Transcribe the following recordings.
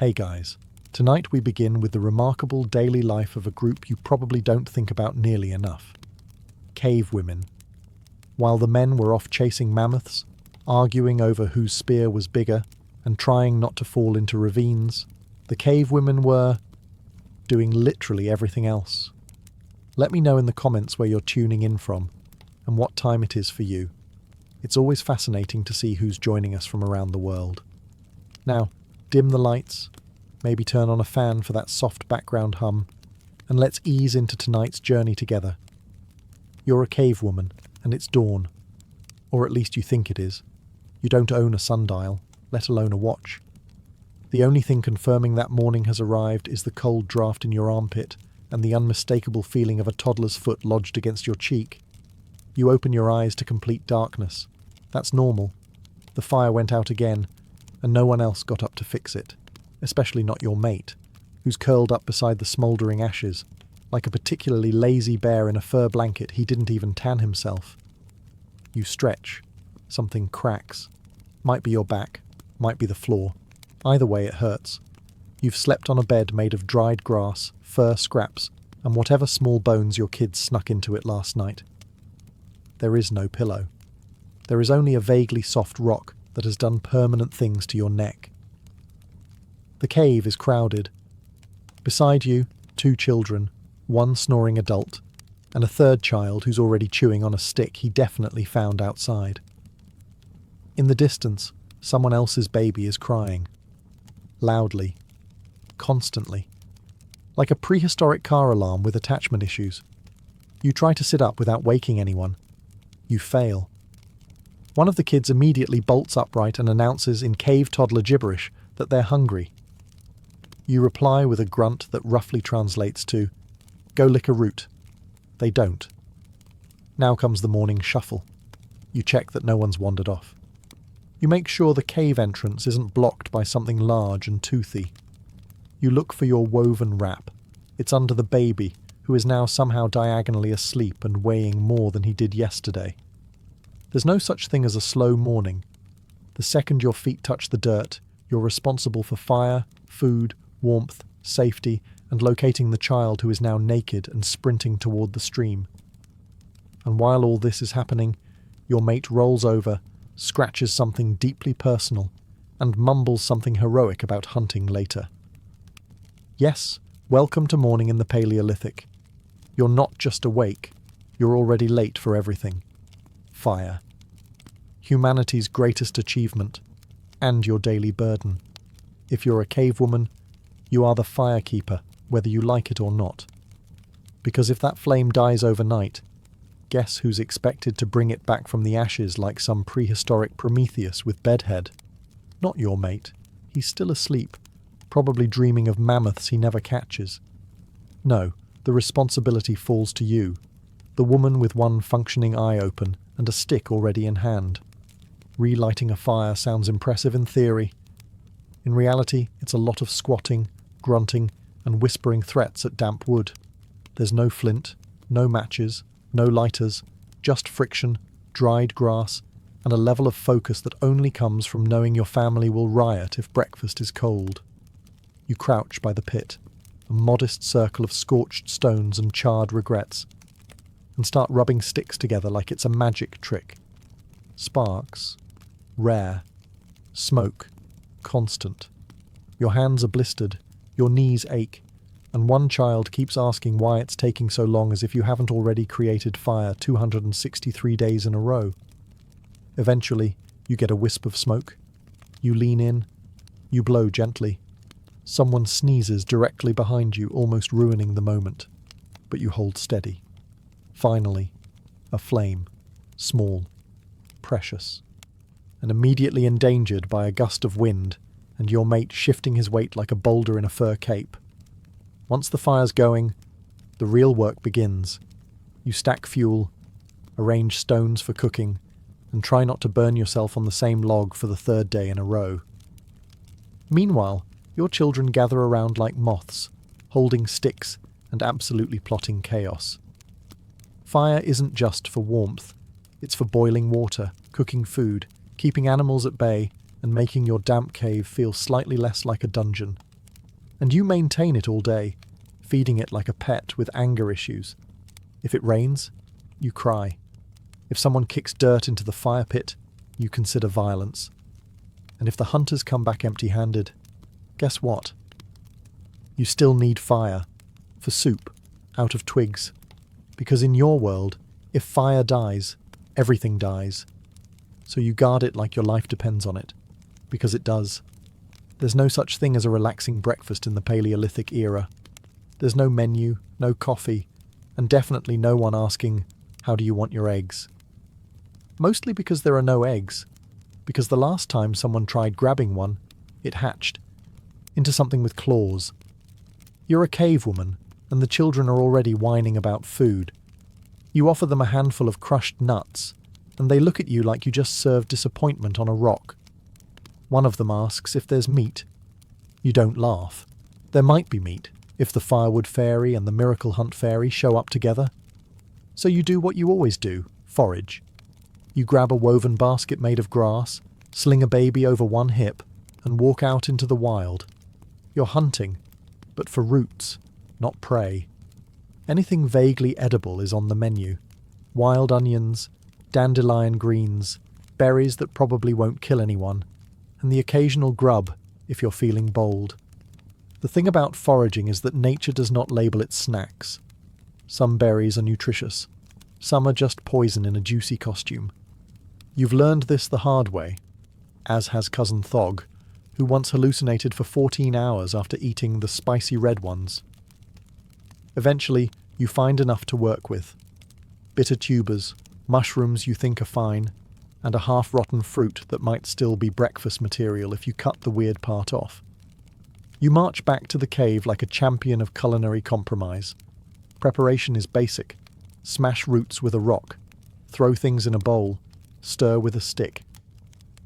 Hey guys, tonight we begin with the remarkable daily life of a group you probably don't think about nearly enough. Cavewomen. While the men were off chasing mammoths, arguing over whose spear was bigger, and trying not to fall into ravines, the cavewomen were doing literally everything else. Let me know in the comments where you're tuning in from, and what time it is for you. It's always fascinating to see who's joining us from around the world. Now, dim the lights, maybe turn on a fan for that soft background hum, and let's ease into tonight's journey together. You're a cavewoman, and it's dawn. Or at least you think it is. You don't own a sundial, let alone a watch. The only thing confirming that morning has arrived is the cold draft in your armpit and the unmistakable feeling of a toddler's foot lodged against your cheek. You open your eyes to complete darkness. That's normal. The fire went out again, and no one else got up to fix it, especially not your mate, who's curled up beside the smouldering ashes, like a particularly lazy bear in a fur blanket he didn't even tan himself. You stretch. Something cracks. Might be your back, might be the floor. Either way it hurts. You've slept on a bed made of dried grass, fur scraps, and whatever small bones your kids snuck into it last night. There is no pillow. There is only a vaguely soft rock that has done permanent things to your neck. The cave is crowded. Beside you, 2 children, 1 snoring adult, and a 3rd child who's already chewing on a stick he definitely found outside. In the distance, someone else's baby is crying. Loudly. Constantly. Like a prehistoric car alarm with attachment issues. You try to sit up without waking anyone. You fail. One of the kids immediately bolts upright and announces in cave toddler gibberish that they're hungry. You reply with a grunt that roughly translates to, "Go lick a root." They don't. Now comes the morning shuffle. You check that no one's wandered off. You make sure the cave entrance isn't blocked by something large and toothy. You look for your woven wrap. It's under the baby, who is now somehow diagonally asleep and weighing more than he did yesterday. There's no such thing as a slow morning. The second your feet touch the dirt, you're responsible for fire, food, warmth, safety, and locating the child who is now naked and sprinting toward the stream. And while all this is happening, your mate rolls over, scratches something deeply personal, and mumbles something heroic about hunting later. Yes, welcome to morning in the Paleolithic. You're not just awake, you're already late for everything. Fire. Humanity's greatest achievement, and your daily burden. If you're a cavewoman, you are the firekeeper, whether you like it or not. Because if that flame dies overnight, guess who's expected to bring it back from the ashes like some prehistoric Prometheus with bedhead? Not your mate. He's still asleep, probably dreaming of mammoths he never catches. No, the responsibility falls to you, the woman with one functioning eye open and a stick already in hand. Relighting a fire sounds impressive in theory. In reality, it's a lot of squatting, grunting, and whispering threats at damp wood. There's no flint, no matches, no lighters, just friction, dried grass, and a level of focus that only comes from knowing your family will riot if breakfast is cold. You crouch by the pit, a modest circle of scorched stones and charred regrets, and start rubbing sticks together like it's a magic trick. Sparks. Rare. Smoke. Constant. Your hands are blistered, your knees ache, and one child keeps asking why it's taking so long as if you haven't already created fire 263 days in a row. Eventually, you get a wisp of smoke. You lean in. You blow gently. Someone sneezes directly behind you, almost ruining the moment. But you hold steady. Finally, a flame. Small. Precious. And immediately endangered by a gust of wind, and your mate shifting his weight like a boulder in a fur cape. Once the fire's going, the real work begins. You stack fuel, arrange stones for cooking, and try not to burn yourself on the same log for the 3rd day in a row. Meanwhile, your children gather around like moths, holding sticks and absolutely plotting chaos. Fire isn't just for warmth. It's for boiling water, cooking food, keeping animals at bay, and making your damp cave feel slightly less like a dungeon. And you maintain it all day, feeding it like a pet with anger issues. If it rains, you cry. If someone kicks dirt into the fire pit, you consider violence. And if the hunters come back empty-handed, guess what? You still need fire, for soup, out of twigs. Because in your world, if fire dies, everything dies. So you guard it like your life depends on it. Because it does. There's no such thing as a relaxing breakfast in the Paleolithic era. There's no menu, no coffee, and definitely no one asking, how do you want your eggs? Mostly because there are no eggs. Because the last time someone tried grabbing one, it hatched into something with claws. You're a cavewoman, and the children are already whining about food. You offer them a handful of crushed nuts, and they look at you like you just served disappointment on a rock. One of them asks if there's meat. You don't laugh. There might be meat, if the firewood fairy and the miracle hunt fairy show up together. So you do what you always do, forage. You grab a woven basket made of grass, sling a baby over one hip, and walk out into the wild. You're hunting, but for roots, not prey. Anything vaguely edible is on the menu. Wild onions, dandelion greens, berries that probably won't kill anyone, and the occasional grub if you're feeling bold. The thing about foraging is that nature does not label its snacks. Some berries are nutritious. Some are just poison in a juicy costume. You've learned this the hard way, as has Cousin Thog, who once hallucinated for 14 hours after eating the spicy red ones. Eventually, you find enough to work with. Bitter tubers, mushrooms you think are fine, and a half-rotten fruit that might still be breakfast material if you cut the weird part off. You march back to the cave like a champion of culinary compromise. Preparation is basic. Smash roots with a rock, throw things in a bowl, stir with a stick.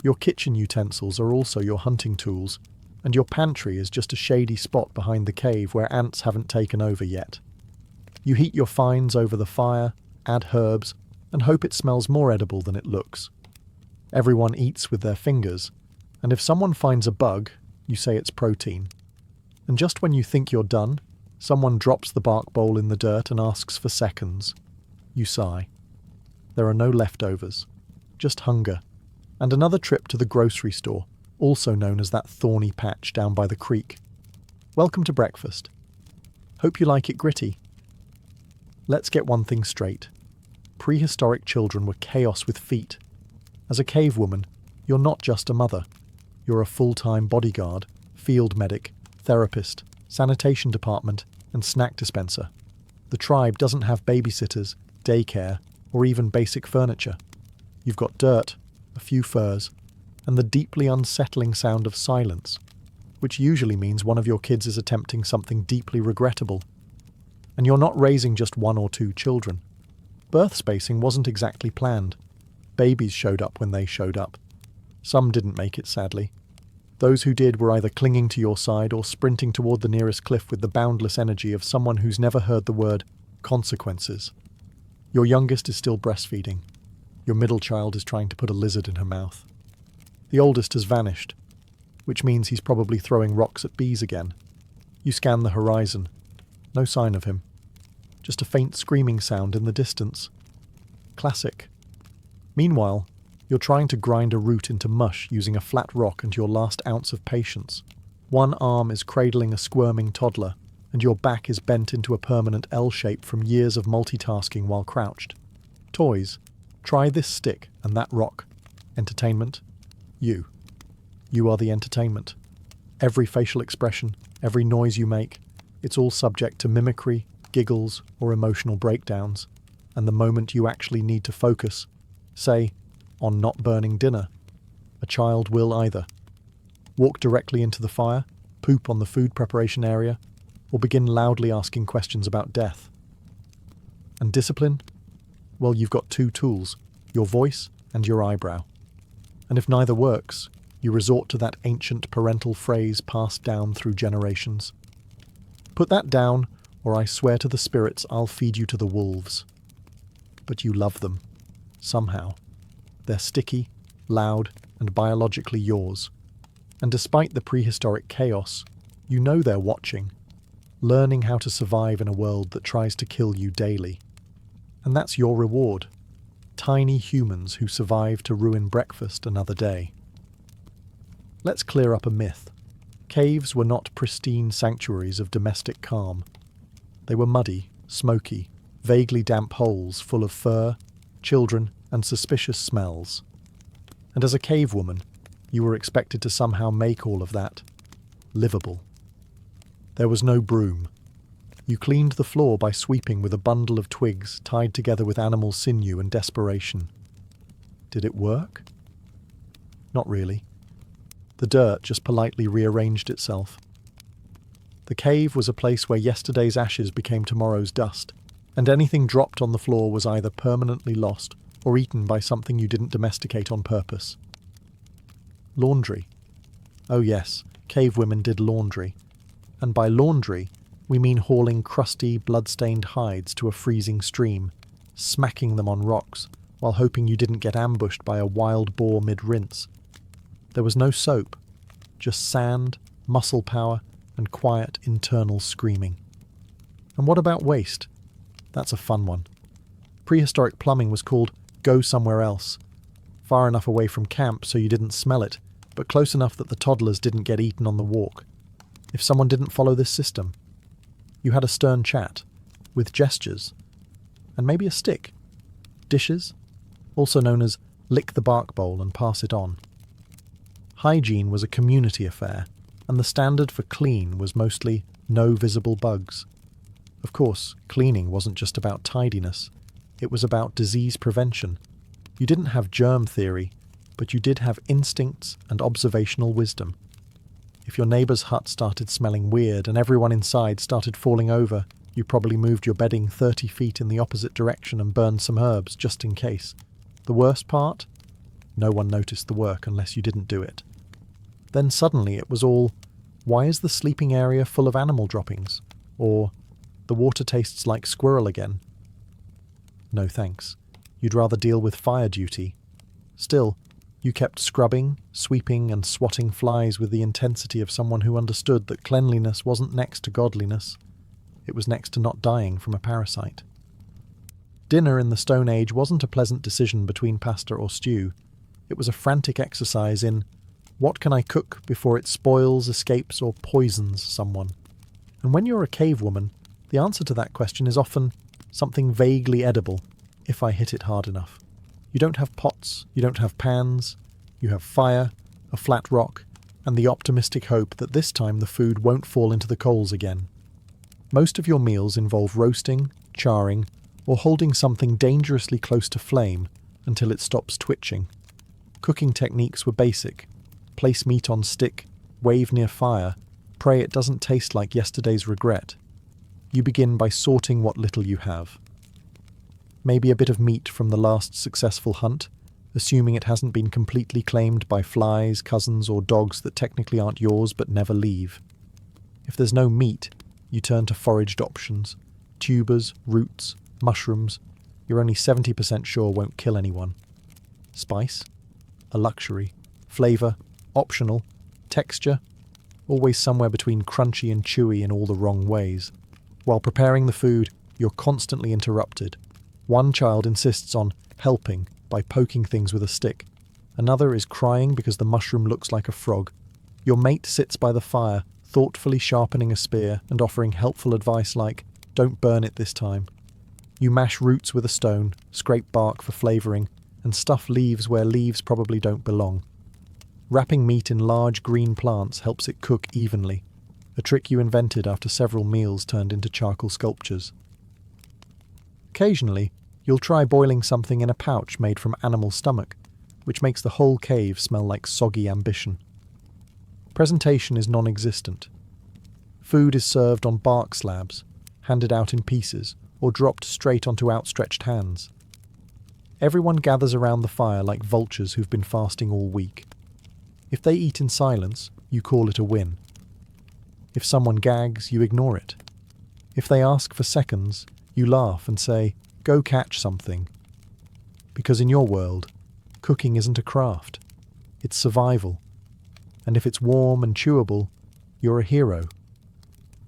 Your kitchen utensils are also your hunting tools, and your pantry is just a shady spot behind the cave where ants haven't taken over yet. You heat your finds over the fire, add herbs, and hope it smells more edible than it looks. Everyone eats with their fingers, and if someone finds a bug, you say it's protein. And just when you think you're done, someone drops the bark bowl in the dirt and asks for seconds. You sigh. There are no leftovers, just hunger, and another trip to the grocery store, also known as that thorny patch down by the creek. Welcome to breakfast. Hope you like it gritty. Let's get one thing straight. Prehistoric children were chaos with feet. As a cavewoman, you're not just a mother. You're a full-time bodyguard, field medic, therapist, sanitation department, and snack dispenser. The tribe doesn't have babysitters, daycare, or even basic furniture. You've got dirt, a few furs, and the deeply unsettling sound of silence, which usually means one of your kids is attempting something deeply regrettable. And you're not raising just one or two children. Birth spacing wasn't exactly planned. Babies showed up when they showed up. Some didn't make it, sadly. Those who did were either clinging to your side or sprinting toward the nearest cliff with the boundless energy of someone who's never heard the word consequences. Your youngest is still breastfeeding. Your middle child is trying to put a lizard in her mouth. The oldest has vanished, which means he's probably throwing rocks at bees again. You scan the horizon. No sign of him. Just a faint screaming sound in the distance. Classic. Meanwhile, you're trying to grind a root into mush using a flat rock and your last ounce of patience. One arm is cradling a squirming toddler, and your back is bent into a permanent L shape from years of multitasking while crouched. Toys. Try this stick and that rock. Entertainment. You. You are the entertainment. Every facial expression, every noise you make, it's all subject to mimicry, giggles, or emotional breakdowns. And the moment you actually need to focus, say, on not burning dinner, a child will either walk directly into the fire, poop on the food preparation area, or begin loudly asking questions about death. And discipline? Well, you've got two tools, your voice and your eyebrow. And if neither works, you resort to that ancient parental phrase passed down through generations. Put that down, or I swear to the spirits I'll feed you to the wolves. But you love them. Somehow. They're sticky, loud, and biologically yours. And despite the prehistoric chaos, You know they're watching, learning how to survive in a world that tries to kill you daily. And that's your reward. Tiny humans who survive to ruin breakfast another day. Let's clear up a myth. Caves were not pristine sanctuaries of domestic calm. They were muddy, smoky, vaguely damp holes full of fur, children, and suspicious smells. And as a cave woman, you were expected to somehow make all of that livable. There was no broom. You cleaned the floor by sweeping with a bundle of twigs tied together with animal sinew and desperation. Did it work? Not really. The dirt just politely rearranged itself. The cave was a place where yesterday's ashes became tomorrow's dust, and anything dropped on the floor was either permanently lost or eaten by something you didn't domesticate on purpose. Laundry. Oh yes, cave women did laundry. And by laundry, we mean hauling crusty, blood-stained hides to a freezing stream, smacking them on rocks, while hoping you didn't get ambushed by a wild boar mid-rinse. There was no soap, just sand, muscle power, and quiet internal screaming. And what about waste? That's a fun one. Prehistoric plumbing was called go somewhere else, far enough away from camp so you didn't smell it, but close enough that the toddlers didn't get eaten on the walk. If someone didn't follow this system, you had a stern chat, with gestures, and maybe a stick. Dishes, also known as lick the bark bowl and pass it on. Hygiene was a community affair, and the standard for clean was mostly no visible bugs. Of course, cleaning wasn't just about tidiness, it was about disease prevention. You didn't have germ theory, but you did have instincts and observational wisdom. If your neighbour's hut started smelling weird and everyone inside started falling over, you probably moved your bedding 30 feet in the opposite direction and burned some herbs just in case. The worst part? No one noticed the work unless you didn't do it. Then suddenly it was all, why is the sleeping area full of animal droppings? Or, the water tastes like squirrel again. No thanks. You'd rather deal with fire duty. Still, you kept scrubbing, sweeping, and swatting flies with the intensity of someone who understood that cleanliness wasn't next to godliness. It was next to not dying from a parasite. Dinner in the Stone Age wasn't a pleasant decision between pasta or stew. It was a frantic exercise in, what can I cook before it spoils, escapes, or poisons someone? And when you're a cave woman, the answer to that question is often something vaguely edible, if I hit it hard enough. You don't have pots, you don't have pans, you have fire, a flat rock, and the optimistic hope that this time the food won't fall into the coals again. Most of your meals involve roasting, charring, or holding something dangerously close to flame until it stops twitching. Cooking techniques were basic. Place meat on stick, wave near fire, pray it doesn't taste like yesterday's regret. You begin by sorting what little you have. Maybe a bit of meat from the last successful hunt, assuming it hasn't been completely claimed by flies, cousins, or dogs that technically aren't yours but never leave. If there's no meat, you turn to foraged options. Tubers, roots, mushrooms, you're only 70% sure won't kill anyone. Spice? A luxury. Flavour? Optional. Texture? Always somewhere between crunchy and chewy in all the wrong ways. While preparing the food, you're constantly interrupted. One child insists on helping by poking things with a stick. Another is crying because the mushroom looks like a frog. Your mate sits by the fire, thoughtfully sharpening a spear and offering helpful advice like, don't burn it this time. You mash roots with a stone, scrape bark for flavouring, and stuff leaves where leaves probably don't belong. Wrapping meat in large green plants helps it cook evenly, a trick you invented after several meals turned into charcoal sculptures. Occasionally, you'll try boiling something in a pouch made from animal stomach, which makes the whole cave smell like soggy ambition. Presentation is non-existent. Food is served on bark slabs, handed out in pieces, or dropped straight onto outstretched hands. Everyone gathers around the fire like vultures who've been fasting all week. If they eat in silence, you call it a win. If someone gags, you ignore it. If they ask for seconds, you laugh and say, go catch something. Because in your world, cooking isn't a craft. It's survival. And if it's warm and chewable, you're a hero.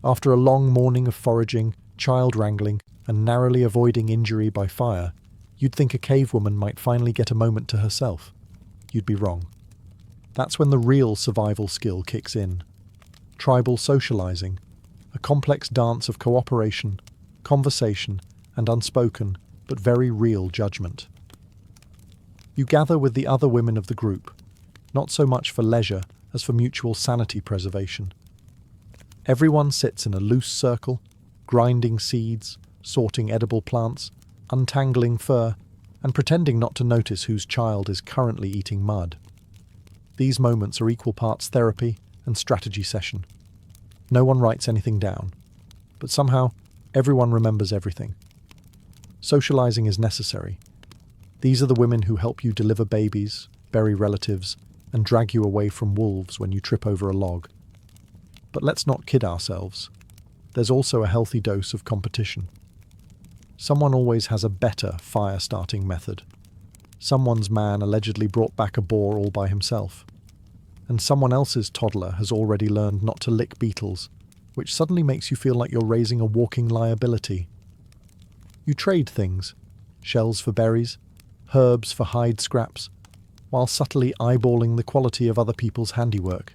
After a long morning of foraging, child wrangling, and narrowly avoiding injury by fire, you'd think a cavewoman might finally get a moment to herself. You'd be wrong. That's when the real survival skill kicks in. Tribal socializing, a complex dance of cooperation, conversation, and unspoken, but very real judgment. You gather with the other women of the group, not so much for leisure as for mutual sanity preservation. Everyone sits in a loose circle, grinding seeds, sorting edible plants, untangling fur, and pretending not to notice whose child is currently eating mud. These moments are equal parts therapy and strategy session. No one writes anything down, but somehow everyone remembers everything. Socializing is necessary. These are the women who help you deliver babies, bury relatives, and drag you away from wolves when you trip over a log. But let's not kid ourselves. There's also a healthy dose of competition. Someone always has a better fire-starting method. Someone's man allegedly brought back a boar all by himself. And someone else's toddler has already learned not to lick beetles, which suddenly makes you feel like you're raising a walking liability. You trade things, shells for berries, herbs for hide scraps, while subtly eyeballing the quality of other people's handiwork.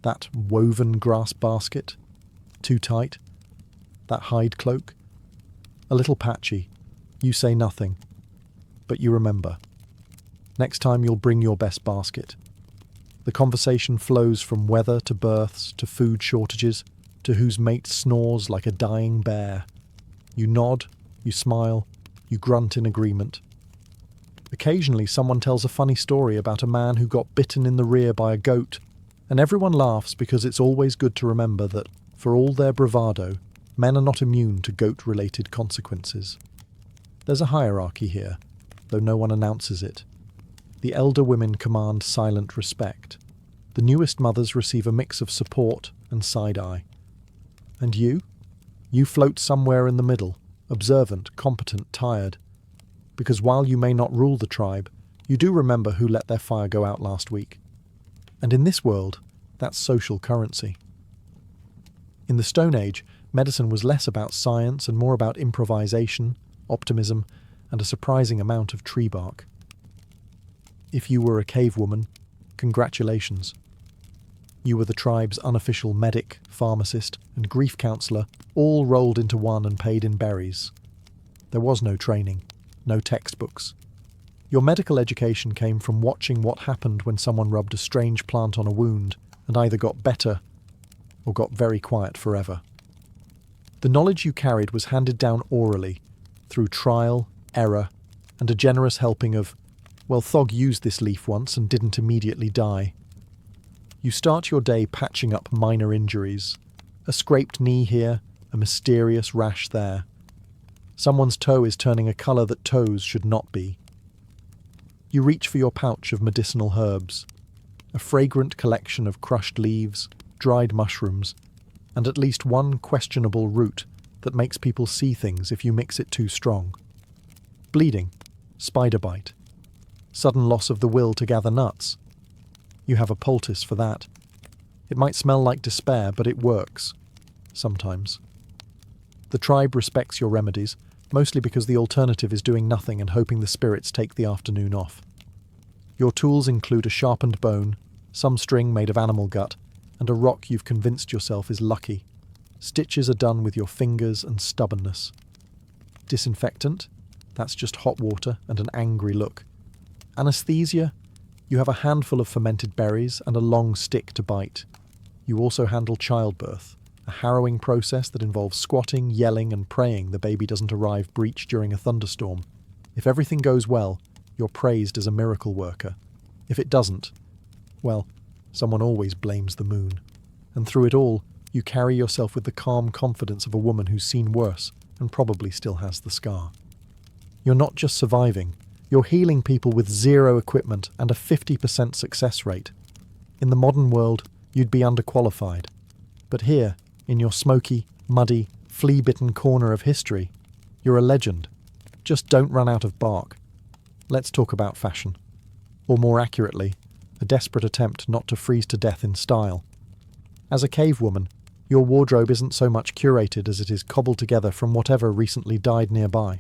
That woven grass basket, too tight. That hide cloak, a little patchy. You say nothing, but you remember. Next time you'll bring your best basket. The conversation flows from weather to births to food shortages to whose mate snores like a dying bear. You nod, you smile, you grunt in agreement. Occasionally someone tells a funny story about a man who got bitten in the rear by a goat, and everyone laughs because it's always good to remember that, for all their bravado, men are not immune to goat-related consequences. There's a hierarchy here, though no one announces it. The elder women command silent respect. The newest mothers receive a mix of support and side-eye. And you? You float somewhere in the middle, observant, competent, tired. Because while you may not rule the tribe, you do remember who let their fire go out last week. And in this world, that's social currency. In the Stone Age, medicine was less about science and more about improvisation, optimism, and a surprising amount of tree bark. If you were a cavewoman, congratulations. You were the tribe's unofficial medic, pharmacist, and grief counsellor, all rolled into one and paid in berries. There was no training, no textbooks. Your medical education came from watching what happened when someone rubbed a strange plant on a wound and either got better or got very quiet forever. The knowledge you carried was handed down orally, through trial, error, and a generous helping of, well, Thog used this leaf once and didn't immediately die. You start your day patching up minor injuries. A scraped knee here, a mysterious rash there. Someone's toe is turning a colour that toes should not be. You reach for your pouch of medicinal herbs, a fragrant collection of crushed leaves, dried mushrooms, and at least one questionable root that makes people see things if you mix it too strong. Bleeding, spider bite, sudden loss of the will to gather nuts. You have a poultice for that. It might smell like despair, but it works. Sometimes. The tribe respects your remedies, mostly because the alternative is doing nothing and hoping the spirits take the afternoon off. Your tools include a sharpened bone, some string made of animal gut, and a rock you've convinced yourself is lucky. Stitches are done with your fingers and stubbornness. Disinfectant? That's just hot water and an angry look. Anesthesia? You have a handful of fermented berries and a long stick to bite. You also handle childbirth, a harrowing process that involves squatting, yelling, and praying the baby doesn't arrive breech during a thunderstorm. If everything goes well, you're praised as a miracle worker. If it doesn't, well, someone always blames the moon. And through it all, you carry yourself with the calm confidence of a woman who's seen worse and probably still has the scar. You're not just surviving, you're healing people with zero equipment and a 50% success rate. In the modern world, you'd be underqualified. But here, in your smoky, muddy, flea-bitten corner of history, you're a legend. Just don't run out of bark. Let's talk about fashion. Or more accurately, a desperate attempt not to freeze to death in style. As a cavewoman, Your wardrobe isn't so much curated as it is cobbled together from whatever recently died nearby.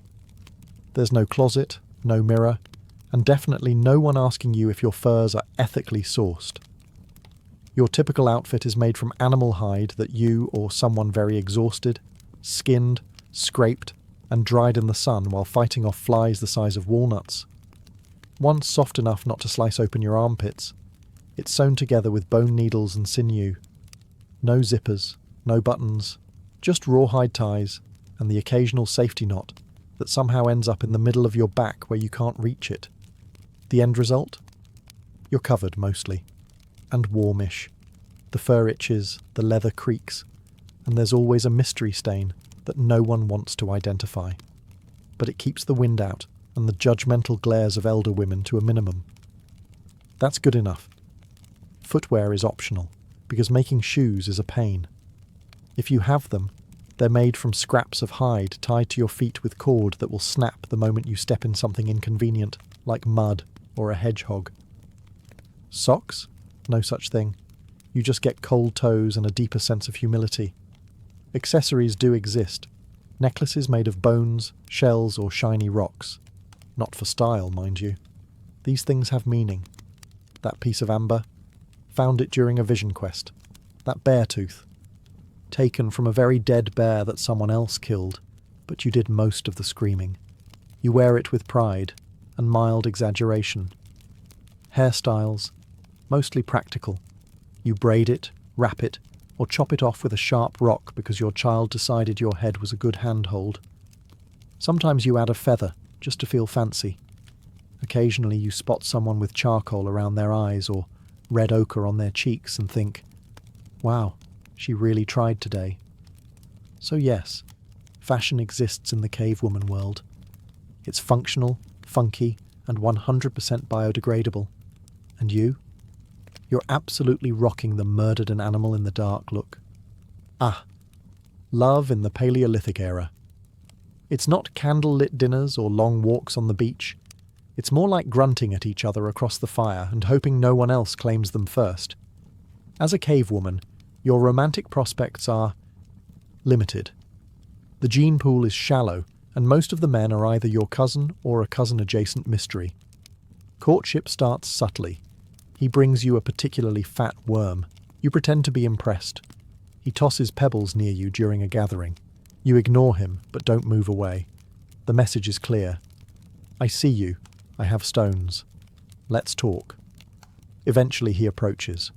There's no closet, no mirror, and definitely no one asking you if your furs are ethically sourced. Your typical outfit is made from animal hide that you or someone very exhausted, skinned, scraped, and dried in the sun while fighting off flies the size of walnuts. Once soft enough not to slice open your armpits, it's sewn together with bone needles and sinew. No zippers, no buttons, just rawhide ties and the occasional safety knot that somehow ends up in the middle of your back where you can't reach it. The end result? You're covered mostly, and warmish. The fur itches, the leather creaks, and there's always a mystery stain that no one wants to identify. But it keeps the wind out and the judgmental glares of elder women to a minimum. That's good enough. Footwear is optional, because making shoes is a pain. If you have them, they're made from scraps of hide tied to your feet with cord that will snap the moment you step in something inconvenient, like mud or a hedgehog. Socks? No such thing. You just get cold toes and a deeper sense of humility. Accessories do exist. Necklaces made of bones, shells, or shiny rocks. Not for style, mind you. These things have meaning. That piece of amber? Found it during a vision quest. That bear tooth? Taken from a very dead bear that someone else killed, but you did most of the screaming. You wear it with pride and mild exaggeration. Hairstyles? Mostly practical. You braid it, wrap it, or chop it off with a sharp rock because your child decided your head was a good handhold. Sometimes you add a feather, just to feel fancy. Occasionally you spot someone with charcoal around their eyes or red ochre on their cheeks and think, wow, she really tried today. So yes, fashion exists in the cavewoman world. It's functional, funky, and 100% biodegradable. And you? You're absolutely rocking the murdered an animal in the dark look. Ah, love in the Paleolithic era. It's not candle-lit dinners or long walks on the beach. It's more like grunting at each other across the fire and hoping no one else claims them first. As a cavewoman, your romantic prospects are limited. The gene pool is shallow, and most of the men are either your cousin or a cousin-adjacent mystery. Courtship starts subtly. He brings you a particularly fat worm. You pretend to be impressed. He tosses pebbles near you during a gathering. You ignore him, but don't move away. The message is clear. I see you. I have stones. Let's talk. Eventually he approaches.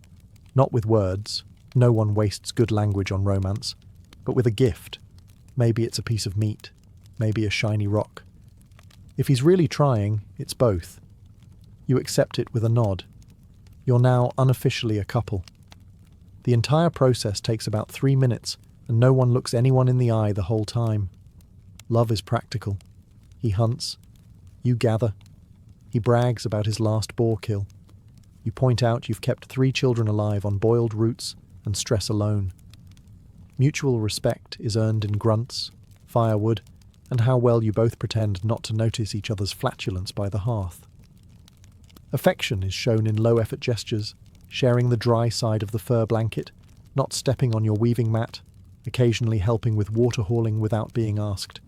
Not with words. No one wastes good language on romance. But with a gift. Maybe it's a piece of meat. Maybe a shiny rock. If he's really trying, it's both. You accept it with a nod. You're now unofficially a couple. The entire process takes about 3 minutes, and no one looks anyone in the eye the whole time. Love is practical. He hunts. You gather. He brags about his last boar kill. You point out you've kept 3 children alive on boiled roots and stress alone. Mutual respect is earned in grunts, firewood, and how well you both pretend not to notice each other's flatulence by the hearth. Affection is shown in low-effort gestures, sharing the dry side of the fur blanket, not stepping on your weaving mat, occasionally helping with water hauling without being asked.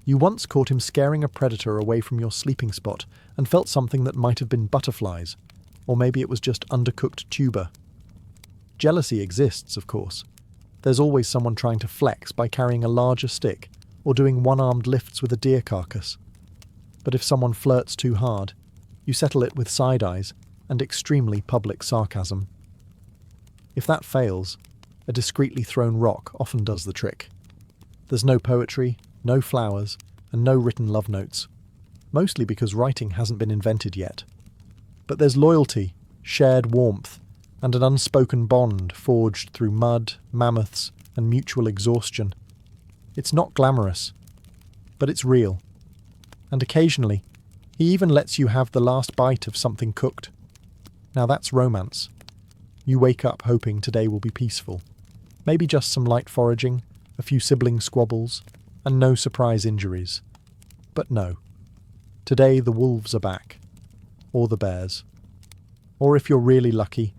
You once caught him scaring a predator away from your sleeping spot and felt something that might have been butterflies, or maybe it was just undercooked tuber. Jealousy exists, of course. There's always someone trying to flex by carrying a larger stick or doing one-armed lifts with a deer carcass. But if someone flirts too hard, you settle it with side eyes and extremely public sarcasm. If that fails, a discreetly thrown rock often does the trick. There's no poetry, no flowers, and no written love notes, mostly because writing hasn't been invented yet. But there's loyalty, shared warmth, and an unspoken bond forged through mud, mammoths, and mutual exhaustion. It's not glamorous, but it's real. And occasionally, he even lets you have the last bite of something cooked. Now that's romance. You wake up hoping today will be peaceful. Maybe just some light foraging, a few sibling squabbles, and no surprise injuries. But no. Today the wolves are back. Or the bears. Or if you're really lucky,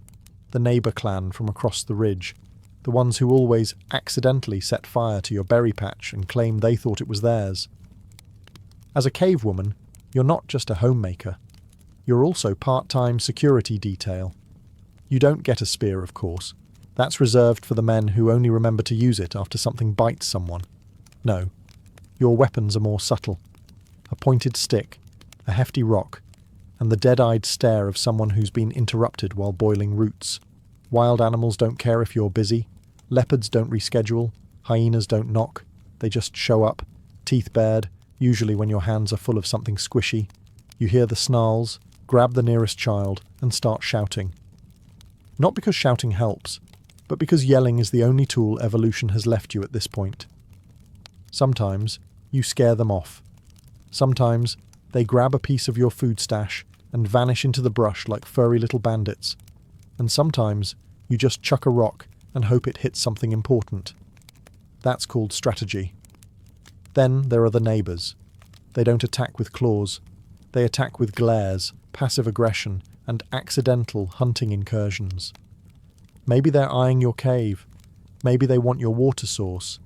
the neighbour clan from across the ridge, the ones who always accidentally set fire to your berry patch and claim they thought it was theirs. As a cave woman, you're not just a homemaker. You're also part-time security detail. You don't get a spear, of course. That's reserved for the men who only remember to use it after something bites someone. No, your weapons are more subtle. A pointed stick, a hefty rock, and the dead-eyed stare of someone who's been interrupted while boiling roots. Wild animals don't care if you're busy. Leopards don't reschedule. Hyenas don't knock. They just show up, teeth bared, usually when your hands are full of something squishy. You hear the snarls, grab the nearest child, and start shouting. Not because shouting helps, but because yelling is the only tool evolution has left you at this point. Sometimes you scare them off. Sometimes they grab a piece of your food stash and vanish into the brush like furry little bandits. And sometimes you just chuck a rock and hope it hits something important. That's called strategy. Then there are the neighbours. They don't attack with claws. They attack with glares, passive aggression, and accidental hunting incursions. Maybe they're eyeing your cave. Maybe they want your water source.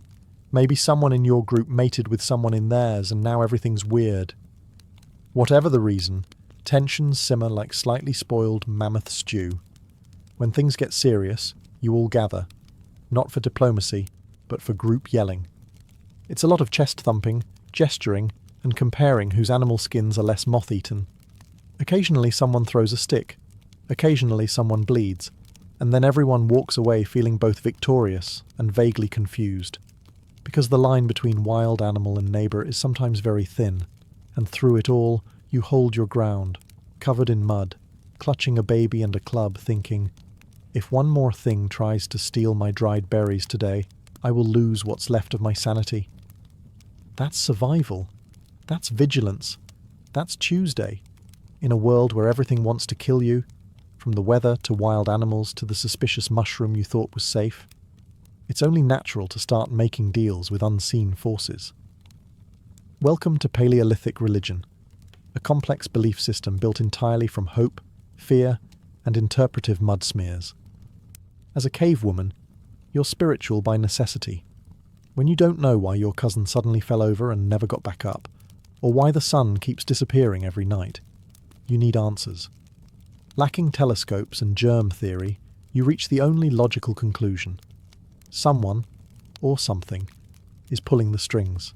Maybe someone in your group mated with someone in theirs and now everything's weird. Whatever the reason, tensions simmer like slightly spoiled mammoth stew. When things get serious, you all gather. Not for diplomacy, but for group yelling. It's a lot of chest thumping, gesturing, and comparing whose animal skins are less moth-eaten. Occasionally someone throws a stick. Occasionally someone bleeds. And then everyone walks away feeling both victorious and vaguely confused. Because the line between wild animal and neighbour is sometimes very thin, and through it all you hold your ground, covered in mud, clutching a baby and a club, thinking, if one more thing tries to steal my dried berries today, I will lose what's left of my sanity. That's survival. That's vigilance. That's Tuesday. In a world where everything wants to kill you, from the weather to wild animals to the suspicious mushroom you thought was safe, it's only natural to start making deals with unseen forces. Welcome to Paleolithic religion, a complex belief system built entirely from hope, fear, and interpretive mud smears. As a cave woman, you're spiritual by necessity. When you don't know why your cousin suddenly fell over and never got back up, or why the sun keeps disappearing every night, you need answers. Lacking telescopes and germ theory, you reach the only logical conclusion. Someone, or something, is pulling the strings.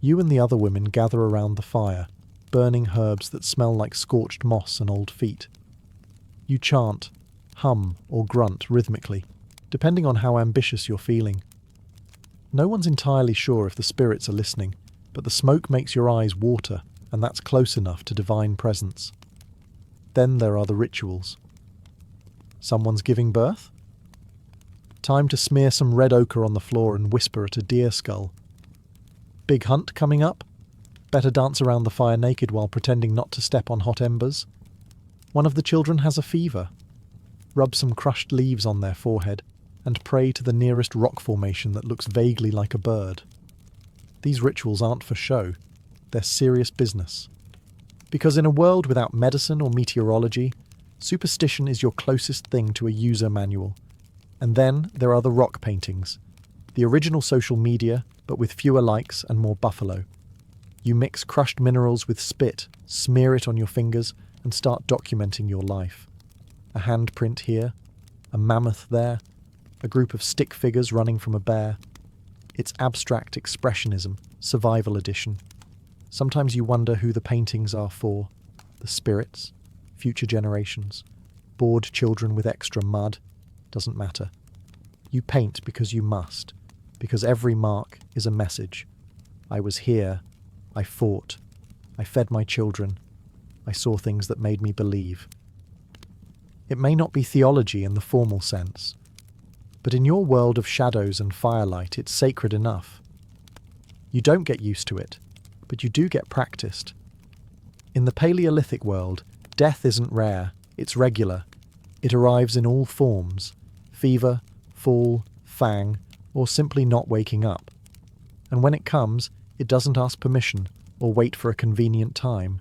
You and the other women gather around the fire, burning herbs that smell like scorched moss and old feet. You chant, hum, or grunt rhythmically, depending on how ambitious you're feeling. No one's entirely sure if the spirits are listening, but the smoke makes your eyes water, and that's close enough to divine presence. Then there are the rituals. Someone's giving birth? Time to smear some red ochre on the floor and whisper at a deer skull. Big hunt coming up? Better dance around the fire naked while pretending not to step on hot embers? One of the children has a fever. Rub some crushed leaves on their forehead and pray to the nearest rock formation that looks vaguely like a bird. These rituals aren't for show. They're serious business. Because in a world without medicine or meteorology, superstition is your closest thing to a user manual. And then there are the rock paintings, the original social media, but with fewer likes and more buffalo. You mix crushed minerals with spit, smear it on your fingers, and start documenting your life. A handprint here, a mammoth there, a group of stick figures running from a bear. It's abstract expressionism, survival edition. Sometimes you wonder who the paintings are for. The spirits, future generations, bored children with extra mud. Doesn't matter. You paint because you must, because every mark is a message. I was here. I fought. I fed my children. I saw things that made me believe. It may not be theology in the formal sense, but in your world of shadows and firelight, it's sacred enough. You don't get used to it, but you do get practiced. In the Paleolithic world, death isn't rare, it's regular. It arrives in all forms: fever, fall, fang, or simply not waking up. And when it comes, it doesn't ask permission or wait for a convenient time.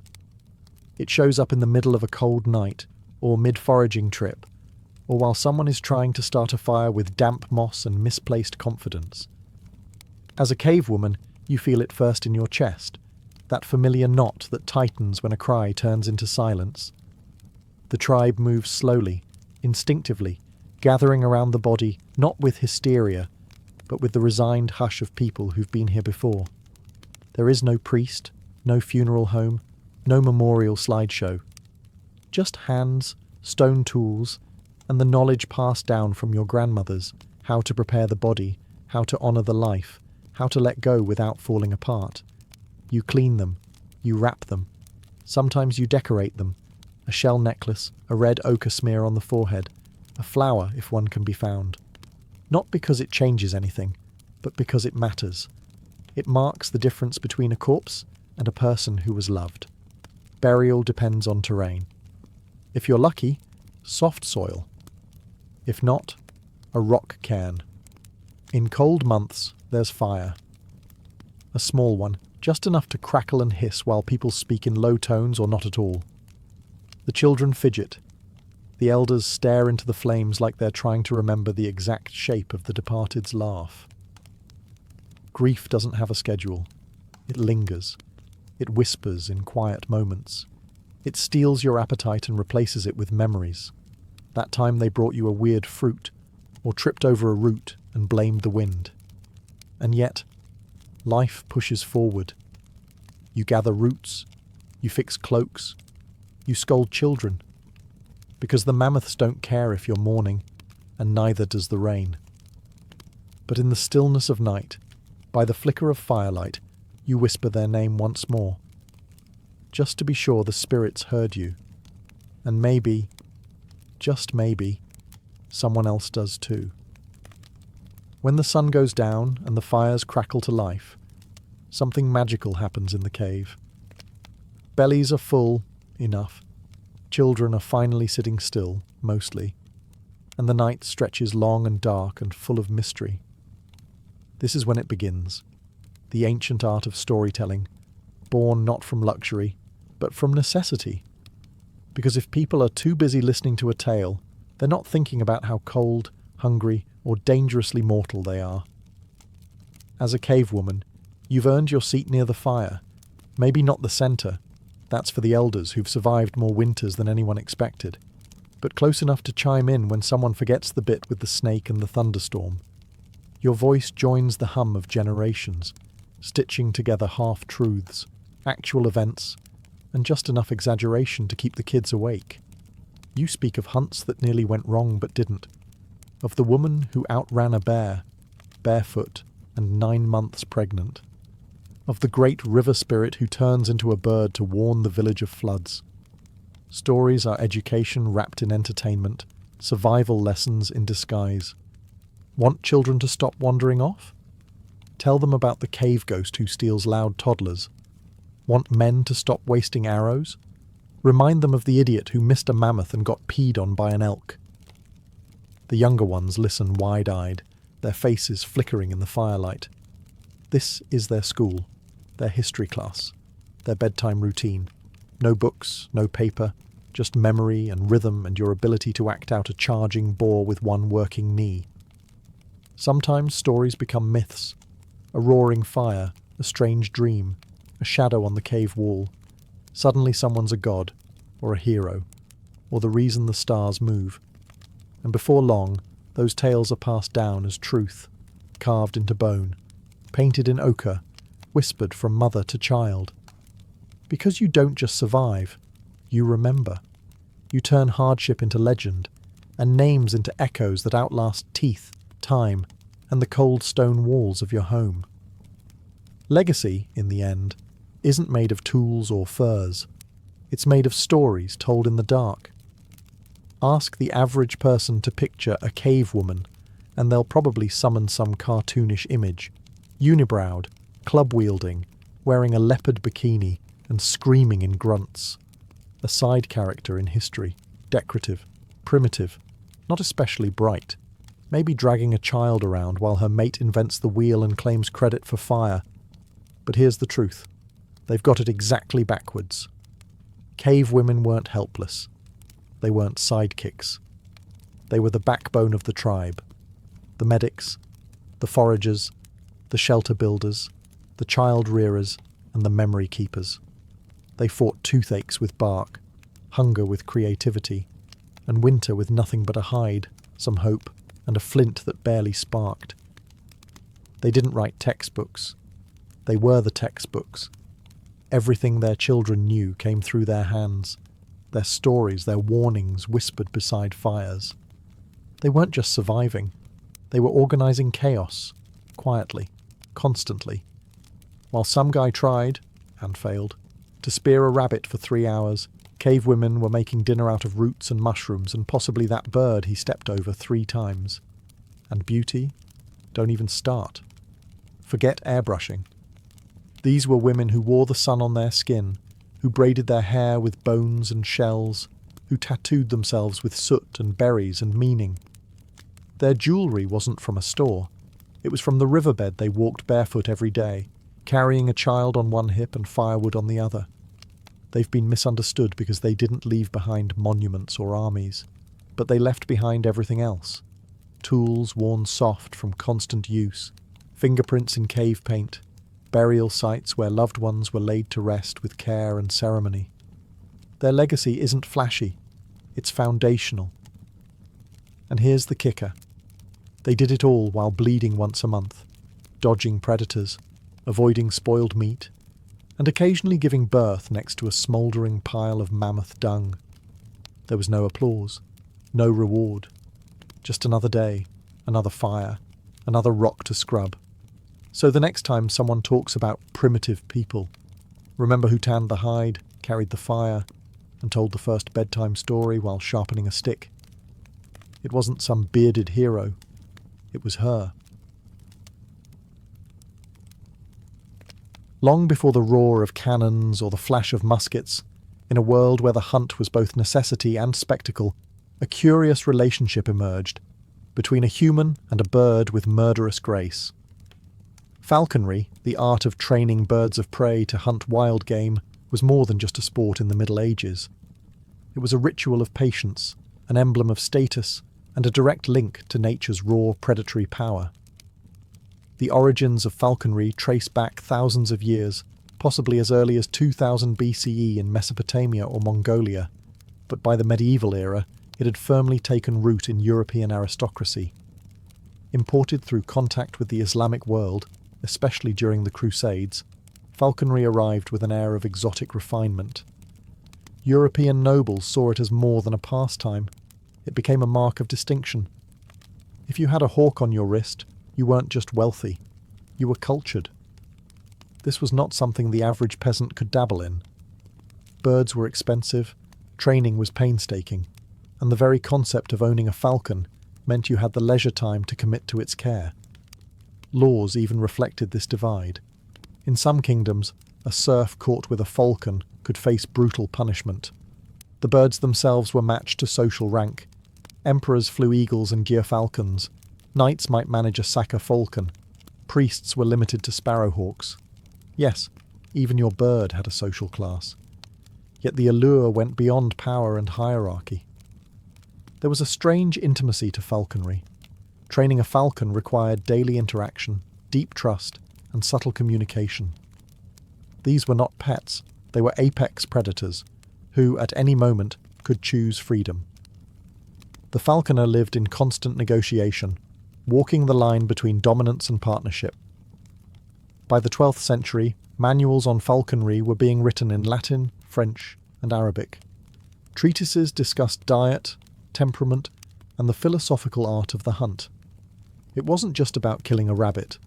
It shows up in the middle of a cold night, or mid-foraging trip, or while someone is trying to start a fire with damp moss and misplaced confidence. As a cave woman, you feel it first in your chest, that familiar knot that tightens when a cry turns into silence. The tribe moves slowly, instinctively, gathering around the body not with hysteria, but with the resigned hush of people who've been here before. There is no priest, no funeral home, no memorial slideshow. Just hands, stone tools, and the knowledge passed down from your grandmothers, how to prepare the body, how to honour the life, how to let go without falling apart. You clean them, you wrap them. Sometimes you decorate them. A shell necklace, a red ochre smear on the forehead, a flower if one can be found. Not because it changes anything, but because it matters. It marks the difference between a corpse and a person who was loved. Burial depends on terrain. If you're lucky, soft soil. If not, a rock cairn. In cold months, there's fire. A small one, just enough to crackle and hiss while people speak in low tones or not at all. The children fidget. The elders stare into the flames like they're trying to remember the exact shape of the departed's laugh. Grief doesn't have a schedule. It lingers. It whispers in quiet moments. It steals your appetite and replaces it with memories. That time they brought you a weird fruit, or tripped over a root and blamed the wind. And yet, life pushes forward. You gather roots, you fix cloaks, you scold children. Because the mammoths don't care if you're mourning, and neither does the rain. But in the stillness of night, by the flicker of firelight, you whisper their name once more, just to be sure the spirits heard you. And maybe, just maybe, someone else does too. When the sun goes down and the fires crackle to life, something magical happens in the cave. Bellies are full, enough. Children are finally sitting still, mostly, and the night stretches long and dark and full of mystery. This is when it begins, the ancient art of storytelling, born not from luxury, but from necessity. Because if people are too busy listening to a tale, they're not thinking about how cold, hungry, or dangerously mortal they are. As a cave woman, you've earned your seat near the fire, maybe not the centre. That's for the elders who've survived more winters than anyone expected, but close enough to chime in when someone forgets the bit with the snake and the thunderstorm. Your voice joins the hum of generations, stitching together half-truths, actual events, and just enough exaggeration to keep the kids awake. You speak of hunts that nearly went wrong but didn't, of the woman who outran a bear, barefoot and 9 months pregnant, of the great river spirit who turns into a bird to warn the village of floods. Stories are education wrapped in entertainment, survival lessons in disguise. Want children to stop wandering off? Tell them about the cave ghost who steals loud toddlers. Want men to stop wasting arrows? Remind them of the idiot who missed a mammoth and got peed on by an elk. The younger ones listen wide-eyed, their faces flickering in the firelight. This is their school, their history class, their bedtime routine. No books, no paper, just memory and rhythm and your ability to act out a charging boar with one working knee. Sometimes stories become myths. A roaring fire, a strange dream, a shadow on the cave wall. Suddenly someone's a god, or a hero, or the reason the stars move. And before long, those tales are passed down as truth, carved into bone, painted in ochre, whispered from mother to child. Because you don't just survive, you remember. You turn hardship into legend, and names into echoes that outlast teeth, time, and the cold stone walls of your home. Legacy, in the end, isn't made of tools or furs. It's made of stories told in the dark. Ask the average person to picture a cave woman, and they'll probably summon some cartoonish image, unibrowed, club-wielding, wearing a leopard bikini and screaming in grunts. A side character in history, decorative, primitive, not especially bright, maybe dragging a child around while her mate invents the wheel and claims credit for fire. But here's the truth. They've got it exactly backwards. Cave women weren't helpless. They weren't sidekicks. They were the backbone of the tribe. The medics, the foragers, the shelter builders, the child rearers, and the memory keepers. They fought toothaches with bark, hunger with creativity, and winter with nothing but a hide, some hope, and a flint that barely sparked. They didn't write textbooks. They were the textbooks. Everything their children knew came through their hands, their stories, their warnings whispered beside fires. They weren't just surviving. They were organising chaos, quietly, constantly. While some guy tried, and failed, to spear a rabbit for 3 hours, cave women were making dinner out of roots and mushrooms and possibly that bird he stepped over 3 times. And beauty? Don't even start. Forget airbrushing. These were women who wore the sun on their skin, who braided their hair with bones and shells, who tattooed themselves with soot and berries and meaning. Their jewellery wasn't from a store. It was from the riverbed they walked barefoot every day, carrying a child on one hip and firewood on the other. They've been misunderstood because they didn't leave behind monuments or armies, but they left behind everything else. Tools worn soft from constant use, fingerprints in cave paint, burial sites where loved ones were laid to rest with care and ceremony. Their legacy isn't flashy, it's foundational. And here's the kicker. They did it all while bleeding once a month, dodging predators, avoiding spoiled meat, and occasionally giving birth next to a smouldering pile of mammoth dung. There was no applause, no reward, just another day, another fire, another rock to scrub. So the next time someone talks about primitive people, remember who tanned the hide, carried the fire, and told the first bedtime story while sharpening a stick. It wasn't some bearded hero. It was her. Long before the roar of cannons or the flash of muskets, in a world where the hunt was both necessity and spectacle, a curious relationship emerged between a human and a bird with murderous grace. Falconry, the art of training birds of prey to hunt wild game, was more than just a sport in the Middle Ages. It was a ritual of patience, an emblem of status, and a direct link to nature's raw predatory power. The origins of falconry trace back thousands of years, possibly as early as 2000 BCE in Mesopotamia or Mongolia, but by the medieval era, it had firmly taken root in European aristocracy. Imported through contact with the Islamic world, especially during the Crusades, falconry arrived with an air of exotic refinement. European nobles saw it as more than a pastime. It became a mark of distinction. If you had a hawk on your wrist, you weren't just wealthy, you were cultured. This was not something the average peasant could dabble in. Birds were expensive, training was painstaking, and the very concept of owning a falcon meant you had the leisure time to commit to its care. Laws even reflected this divide. In some kingdoms, a serf caught with a falcon could face brutal punishment. The birds themselves were matched to social rank. Emperors flew eagles and gyrfalcons. Knights might manage a saker falcon. Priests were limited to sparrowhawks. Yes, even your bird had a social class. Yet the allure went beyond power and hierarchy. There was a strange intimacy to falconry. Training a falcon required daily interaction, deep trust, and subtle communication. These were not pets, they were apex predators, who, at any moment, could choose freedom. The falconer lived in constant negotiation, walking the line between dominance and partnership. By the 12th century, manuals on falconry were being written in Latin, French, and Arabic. Treatises discussed diet, temperament, and the philosophical art of the hunt. It wasn't just about killing a rabbit.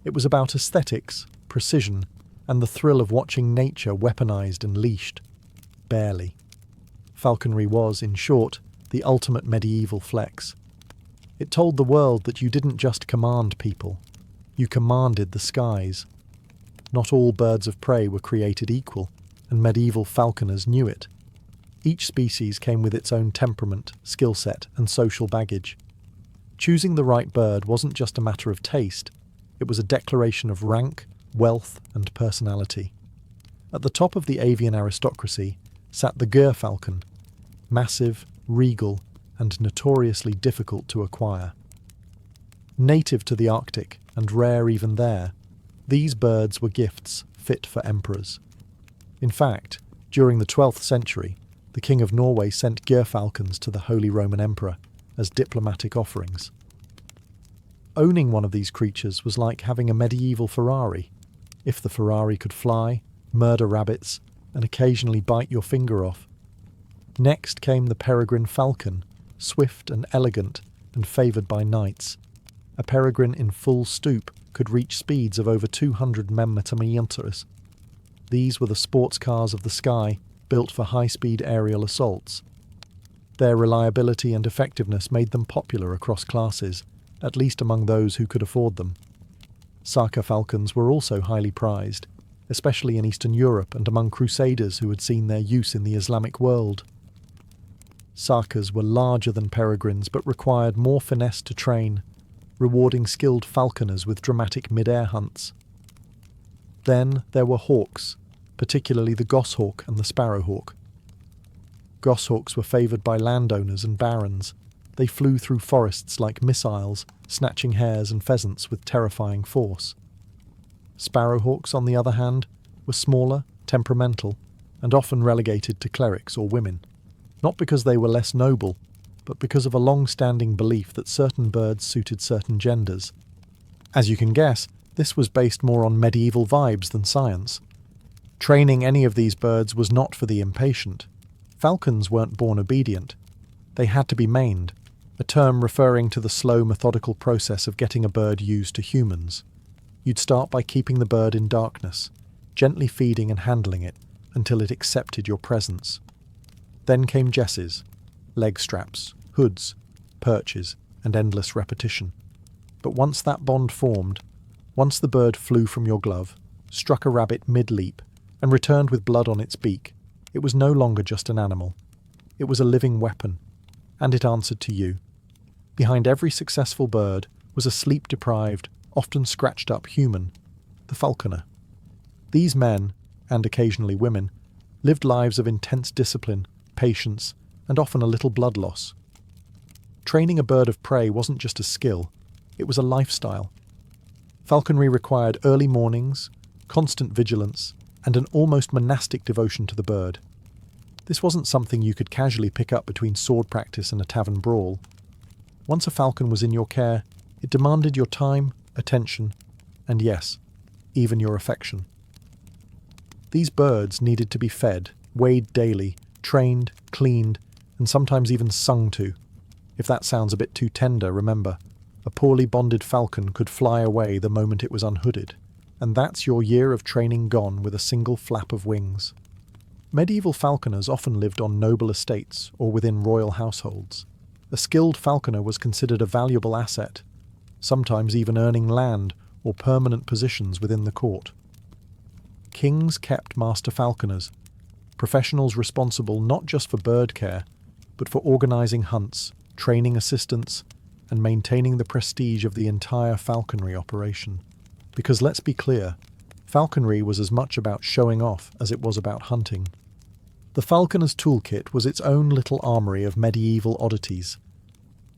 It was about aesthetics, precision, and the thrill of watching nature weaponized and leashed. Barely. Falconry was, in short, the ultimate medieval flex. It told the world that you didn't just command people, you commanded the skies. Not all birds of prey were created equal, and medieval falconers knew it. Each species came with its own temperament, skill set, and social baggage. Choosing the right bird wasn't just a matter of taste, it was a declaration of rank, wealth, and personality. At the top of the avian aristocracy sat the gyrfalcon, massive, regal, and notoriously difficult to acquire. Native to the Arctic, and rare even there, these birds were gifts fit for emperors. In fact, during the 12th century, the King of Norway sent gyrfalcons to the Holy Roman Emperor as diplomatic offerings. Owning one of these creatures was like having a medieval Ferrari. If the Ferrari could fly, murder rabbits, and occasionally bite your finger off. Next came the peregrine falcon, swift and elegant and favoured by knights. A peregrine in full stoop could reach speeds of over 200 m/m. These were the sports cars of the sky, built for high-speed aerial assaults. Their reliability and effectiveness made them popular across classes, at least among those who could afford them. Saka falcons were also highly prized, especially in Eastern Europe and among crusaders who had seen their use in the Islamic world. Sakas were larger than peregrines but required more finesse to train, rewarding skilled falconers with dramatic mid-air hunts. Then there were hawks, particularly the goshawk and the sparrowhawk. Goshawks were favoured by landowners and barons. They flew through forests like missiles, snatching hares and pheasants with terrifying force. Sparrowhawks, on the other hand, were smaller, temperamental, and often relegated to clerics or women, not because they were less noble, but because of a long-standing belief that certain birds suited certain genders. As you can guess, this was based more on medieval vibes than science. Training any of these birds was not for the impatient. Falcons weren't born obedient. They had to be maned, a term referring to the slow, methodical process of getting a bird used to humans. You'd start by keeping the bird in darkness, gently feeding and handling it until it accepted your presence. Then came jesses, leg straps, hoods, perches, and endless repetition. But once that bond formed, once the bird flew from your glove, struck a rabbit mid-leap, and returned with blood on its beak, it was no longer just an animal. It was a living weapon, and it answered to you. Behind every successful bird was a sleep-deprived, often scratched-up human, the falconer. These men, and occasionally women, lived lives of intense discipline, patience, and often a little blood loss. Training a bird of prey wasn't just a skill, it was a lifestyle. Falconry required early mornings, constant vigilance, and an almost monastic devotion to the bird. This wasn't something you could casually pick up between sword practice and a tavern brawl. Once a falcon was in your care, it demanded your time, attention, and yes, even your affection. These birds needed to be fed, weighed daily, trained, cleaned, and sometimes even sung to. If that sounds a bit too tender, remember, a poorly bonded falcon could fly away the moment it was unhooded, and that's your year of training gone with a single flap of wings. Medieval falconers often lived on noble estates or within royal households. A skilled falconer was considered a valuable asset, sometimes even earning land or permanent positions within the court. Kings kept master falconers, professionals responsible not just for bird care, but for organising hunts, training assistants, and maintaining the prestige of the entire falconry operation. Because let's be clear, falconry was as much about showing off as it was about hunting. The falconer's toolkit was its own little armoury of medieval oddities.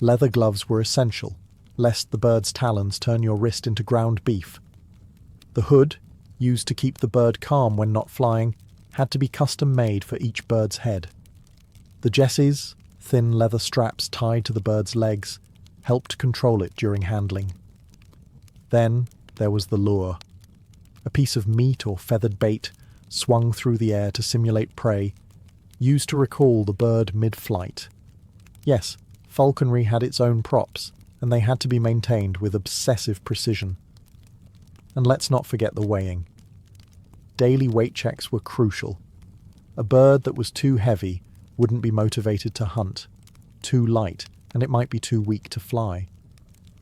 Leather gloves were essential, lest the bird's talons turn your wrist into ground beef. The hood, used to keep the bird calm when not flying, had to be custom-made for each bird's head. The jesses, thin leather straps tied to the bird's legs, helped control it during handling. Then there was the lure. A piece of meat or feathered bait, swung through the air to simulate prey, used to recall the bird mid-flight. Yes, falconry had its own props, and they had to be maintained with obsessive precision. And let's not forget the weighing. Daily weight checks were crucial. A bird that was too heavy wouldn't be motivated to hunt, too light, and it might be too weak to fly.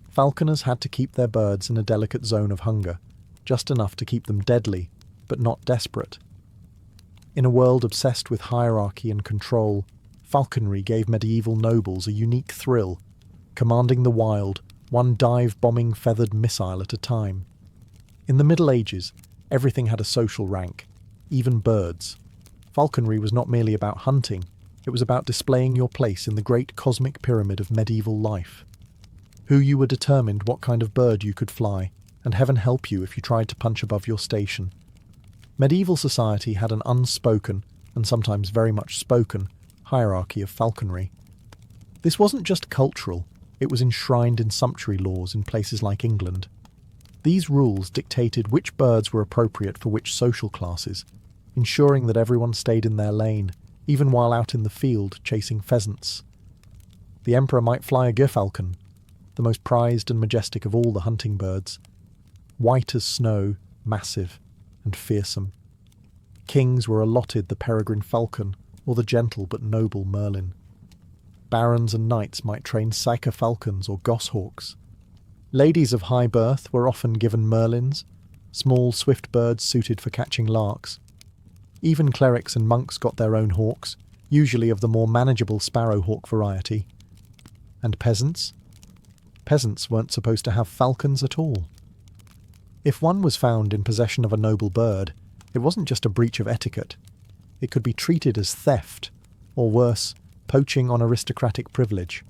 Falconers had to keep their birds in a delicate zone of hunger, just enough to keep them deadly, but not desperate. In a world obsessed with hierarchy and control, falconry gave medieval nobles a unique thrill, commanding the wild, one dive-bombing feathered missile at a time. In the Middle Ages, everything had a social rank, even birds. Falconry was not merely about hunting, It was about displaying your place in the great cosmic pyramid of medieval life. Who you were determined what kind of bird you could fly, and heaven help you if you tried to punch above your station. Medieval society had an unspoken, and sometimes very much spoken, hierarchy of falconry. This wasn't just cultural, it was enshrined in sumptuary laws in places like England. These rules dictated which birds were appropriate for which social classes, ensuring that everyone stayed in their lane, even while out in the field chasing pheasants. The emperor might fly a gerfalcon, the most prized and majestic of all the hunting birds, white as snow, massive and fearsome. Kings were allotted the peregrine falcon or the gentle but noble merlin. Barons and knights might train psyker falcons or goshawks. Ladies of high birth were often given merlins, small swift birds suited for catching larks. Even clerics and monks got their own hawks, usually of the more manageable sparrowhawk variety. And peasants? Peasants weren't supposed to have falcons at all. If one was found in possession of a noble bird, it wasn't just a breach of etiquette. It could be treated as theft, or worse, poaching on aristocratic privilege.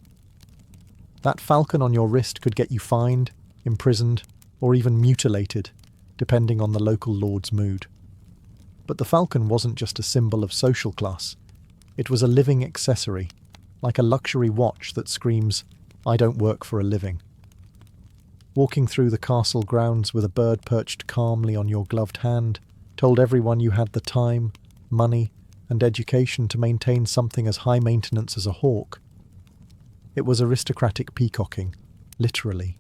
That falcon on your wrist could get you fined, imprisoned, or even mutilated, depending on the local lord's mood. But the falcon wasn't just a symbol of social class. It was a living accessory, like a luxury watch that screams, "I don't work for a living." Walking through the castle grounds with a bird perched calmly on your gloved hand told everyone you had the time, money, and education to maintain something as high maintenance as a hawk. It was aristocratic peacocking, literally.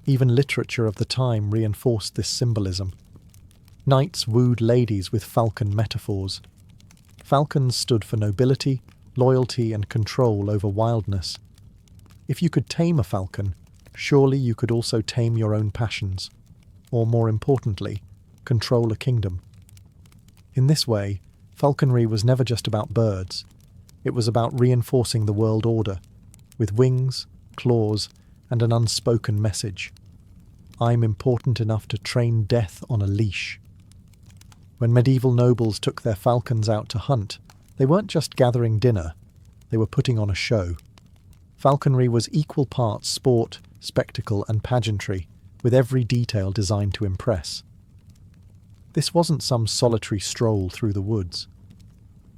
Even literature of the time reinforced this symbolism. Knights wooed ladies with falcon metaphors. Falcons stood for nobility, loyalty, and control over wildness. If you could tame a falcon, surely you could also tame your own passions, or more importantly, control a kingdom. In this way, falconry was never just about birds. It was about reinforcing the world order, with wings, claws, and an unspoken message. I'm important enough to train death on a leash. When medieval nobles took their falcons out to hunt, they weren't just gathering dinner, they were putting on a show. Falconry was equal parts sport, spectacle, and pageantry, with every detail designed to impress. This wasn't some solitary stroll through the woods.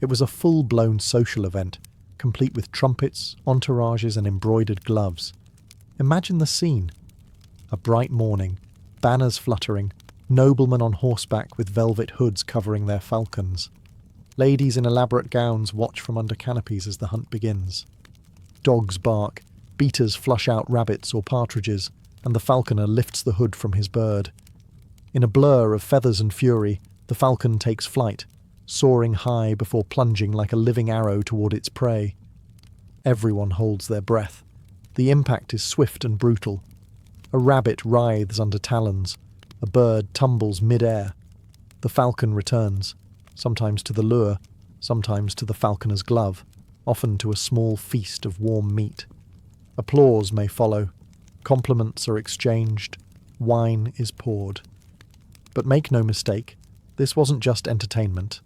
It was a full-blown social event, complete with trumpets, entourages, and embroidered gloves. Imagine the scene. A bright morning, banners fluttering, noblemen on horseback with velvet hoods covering their falcons. Ladies in elaborate gowns watch from under canopies as the hunt begins. Dogs bark, beaters flush out rabbits or partridges, and the falconer lifts the hood from his bird. In a blur of feathers and fury, the falcon takes flight, soaring high before plunging like a living arrow toward its prey. Everyone holds their breath. The impact is swift and brutal. A rabbit writhes under talons. A bird tumbles mid-air. The falcon returns, sometimes to the lure, sometimes to the falconer's glove, often to a small feast of warm meat. Applause may follow. Compliments are exchanged. Wine is poured. But make no mistake, this wasn't just entertainment.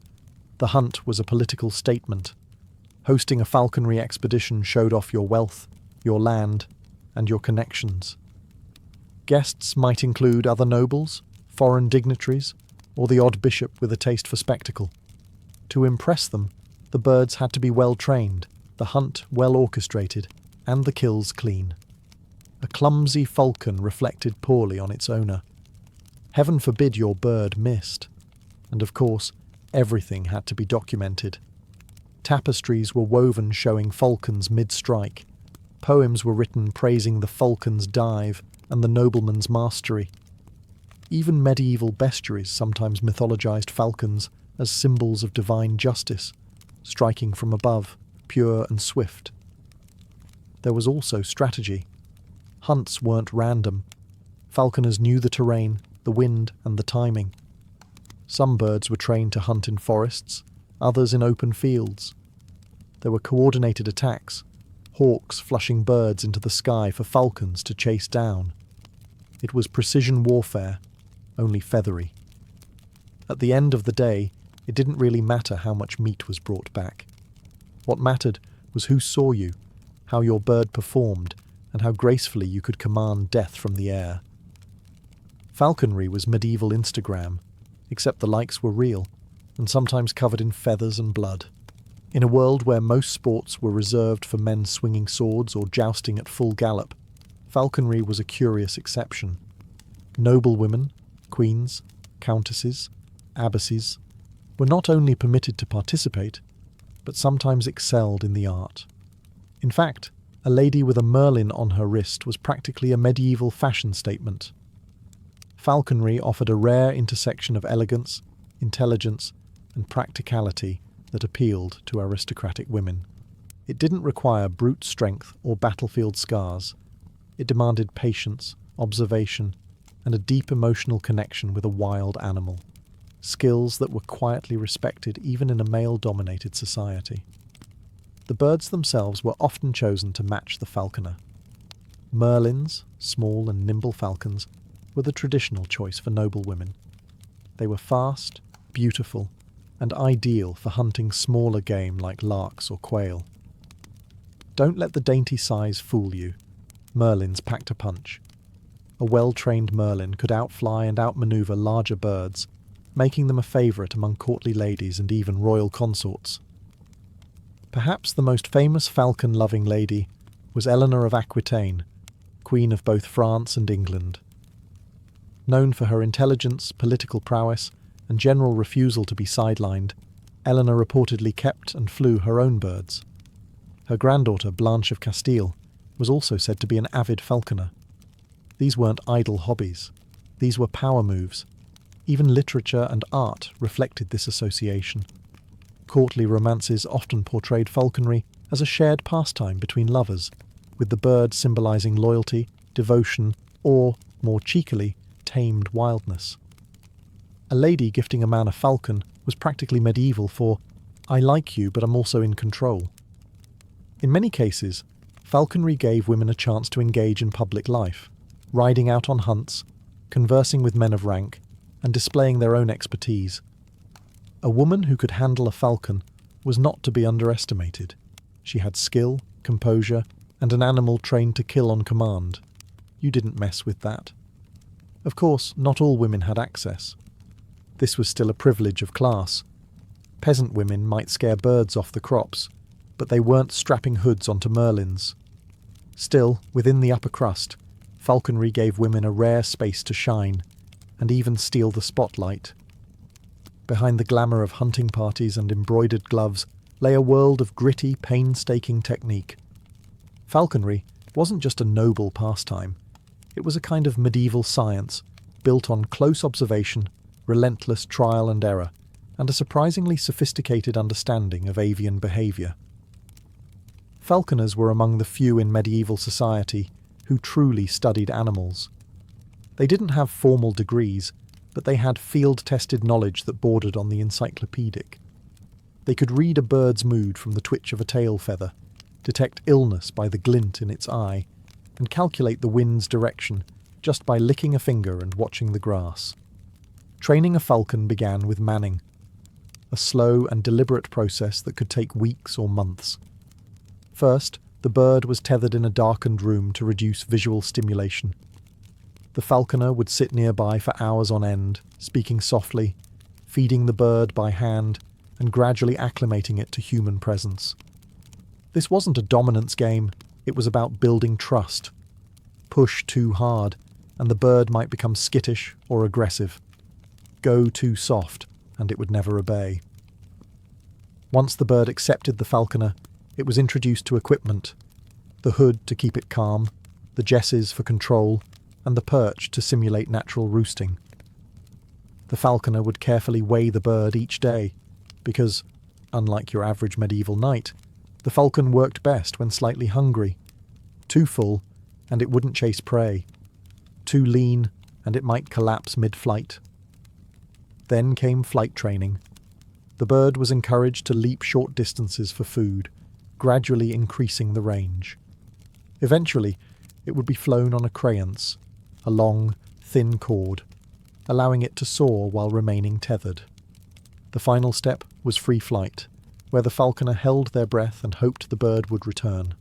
The hunt was a political statement. Hosting a falconry expedition showed off your wealth, your land, and your connections. Guests might include other nobles, foreign dignitaries, or the odd bishop with a taste for spectacle. To impress them, the birds had to be well trained, the hunt well orchestrated, and the kills clean. A clumsy falcon reflected poorly on its owner. Heaven forbid your bird missed. And of course, everything had to be documented. Tapestries were woven showing falcons mid-strike. Poems were written praising the falcon's dive and the nobleman's mastery. Even medieval bestiaries sometimes mythologized falcons as symbols of divine justice, striking from above, pure and swift. There was also strategy. Hunts weren't random. Falconers knew the terrain, the wind, and the timing. Some birds were trained to hunt in forests, others in open fields. There were coordinated attacks, hawks flushing birds into the sky for falcons to chase down. It was precision warfare, only feathery. At the end of the day, it didn't really matter how much meat was brought back. What mattered was who saw you, how your bird performed, and how gracefully you could command death from the air. Falconry was medieval Instagram, except the likes were real, and sometimes covered in feathers and blood. In a world where most sports were reserved for men swinging swords or jousting at full gallop, falconry was a curious exception. Noble women, queens, countesses, abbesses, were not only permitted to participate, but sometimes excelled in the art. In fact, a lady with a merlin on her wrist was practically a medieval fashion statement. Falconry offered a rare intersection of elegance, intelligence, and practicality that appealed to aristocratic women. It didn't require brute strength or battlefield scars. It demanded patience, observation, and a deep emotional connection with a wild animal, skills that were quietly respected even in a male-dominated society. The birds themselves were often chosen to match the falconer. Merlins, small and nimble falcons, were the traditional choice for noble women. They were fast, beautiful, and ideal for hunting smaller game like larks or quail. Don't let the dainty size fool you. Merlins packed a punch. A well-trained merlin could outfly and outmaneuver larger birds, making them a favourite among courtly ladies and even royal consorts. Perhaps the most famous falcon-loving lady was Eleanor of Aquitaine, Queen of both France and England. Known for her intelligence, political prowess, and general refusal to be sidelined, Eleanor reportedly kept and flew her own birds. Her granddaughter, Blanche of Castile, was also said to be an avid falconer. These weren't idle hobbies. These were power moves. Even literature and art reflected this association. Courtly romances often portrayed falconry as a shared pastime between lovers, with the bird symbolising loyalty, devotion, or, more cheekily, tamed wildness. A lady gifting a man a falcon was practically medieval for, "I like you, but I'm also in control." In many cases, falconry gave women a chance to engage in public life, riding out on hunts, conversing with men of rank, and displaying their own expertise. A woman who could handle a falcon was not to be underestimated. She had skill, composure, and an animal trained to kill on command. You didn't mess with that. Of course, not all women had access. This was still a privilege of class. Peasant women might scare birds off the crops, but they weren't strapping hoods onto merlins. Still, within the upper crust, falconry gave women a rare space to shine, and even steal the spotlight. Behind the glamour of hunting parties and embroidered gloves lay a world of gritty, painstaking technique. Falconry wasn't just a noble pastime. It was a kind of medieval science, built on close observation, relentless trial and error, and a surprisingly sophisticated understanding of avian behaviour. Falconers were among the few in medieval society who truly studied animals. They didn't have formal degrees, but they had field-tested knowledge that bordered on the encyclopedic. They could read a bird's mood from the twitch of a tail feather, detect illness by the glint in its eye, and calculate the wind's direction just by licking a finger and watching the grass. Training a falcon began with manning, a slow and deliberate process that could take weeks or months. First, the bird was tethered in a darkened room to reduce visual stimulation. The falconer would sit nearby for hours on end, speaking softly, feeding the bird by hand, and gradually acclimating it to human presence. This wasn't a dominance game, it was about building trust. Push too hard, and the bird might become skittish or aggressive. Go too soft, and it would never obey. Once the bird accepted the falconer, it was introduced to equipment: the hood to keep it calm, the jesses for control, and the perch to simulate natural roosting. The falconer would carefully weigh the bird each day, because, unlike your average medieval knight, the falcon worked best when slightly hungry. Too full, and it wouldn't chase prey. Too lean, and it might collapse mid-flight. Then came flight training. The bird was encouraged to leap short distances for food, gradually increasing the range. Eventually, it would be flown on a crayons, a long, thin cord, allowing it to soar while remaining tethered. The final step was free flight, where the falconer held their breath and hoped the bird would return.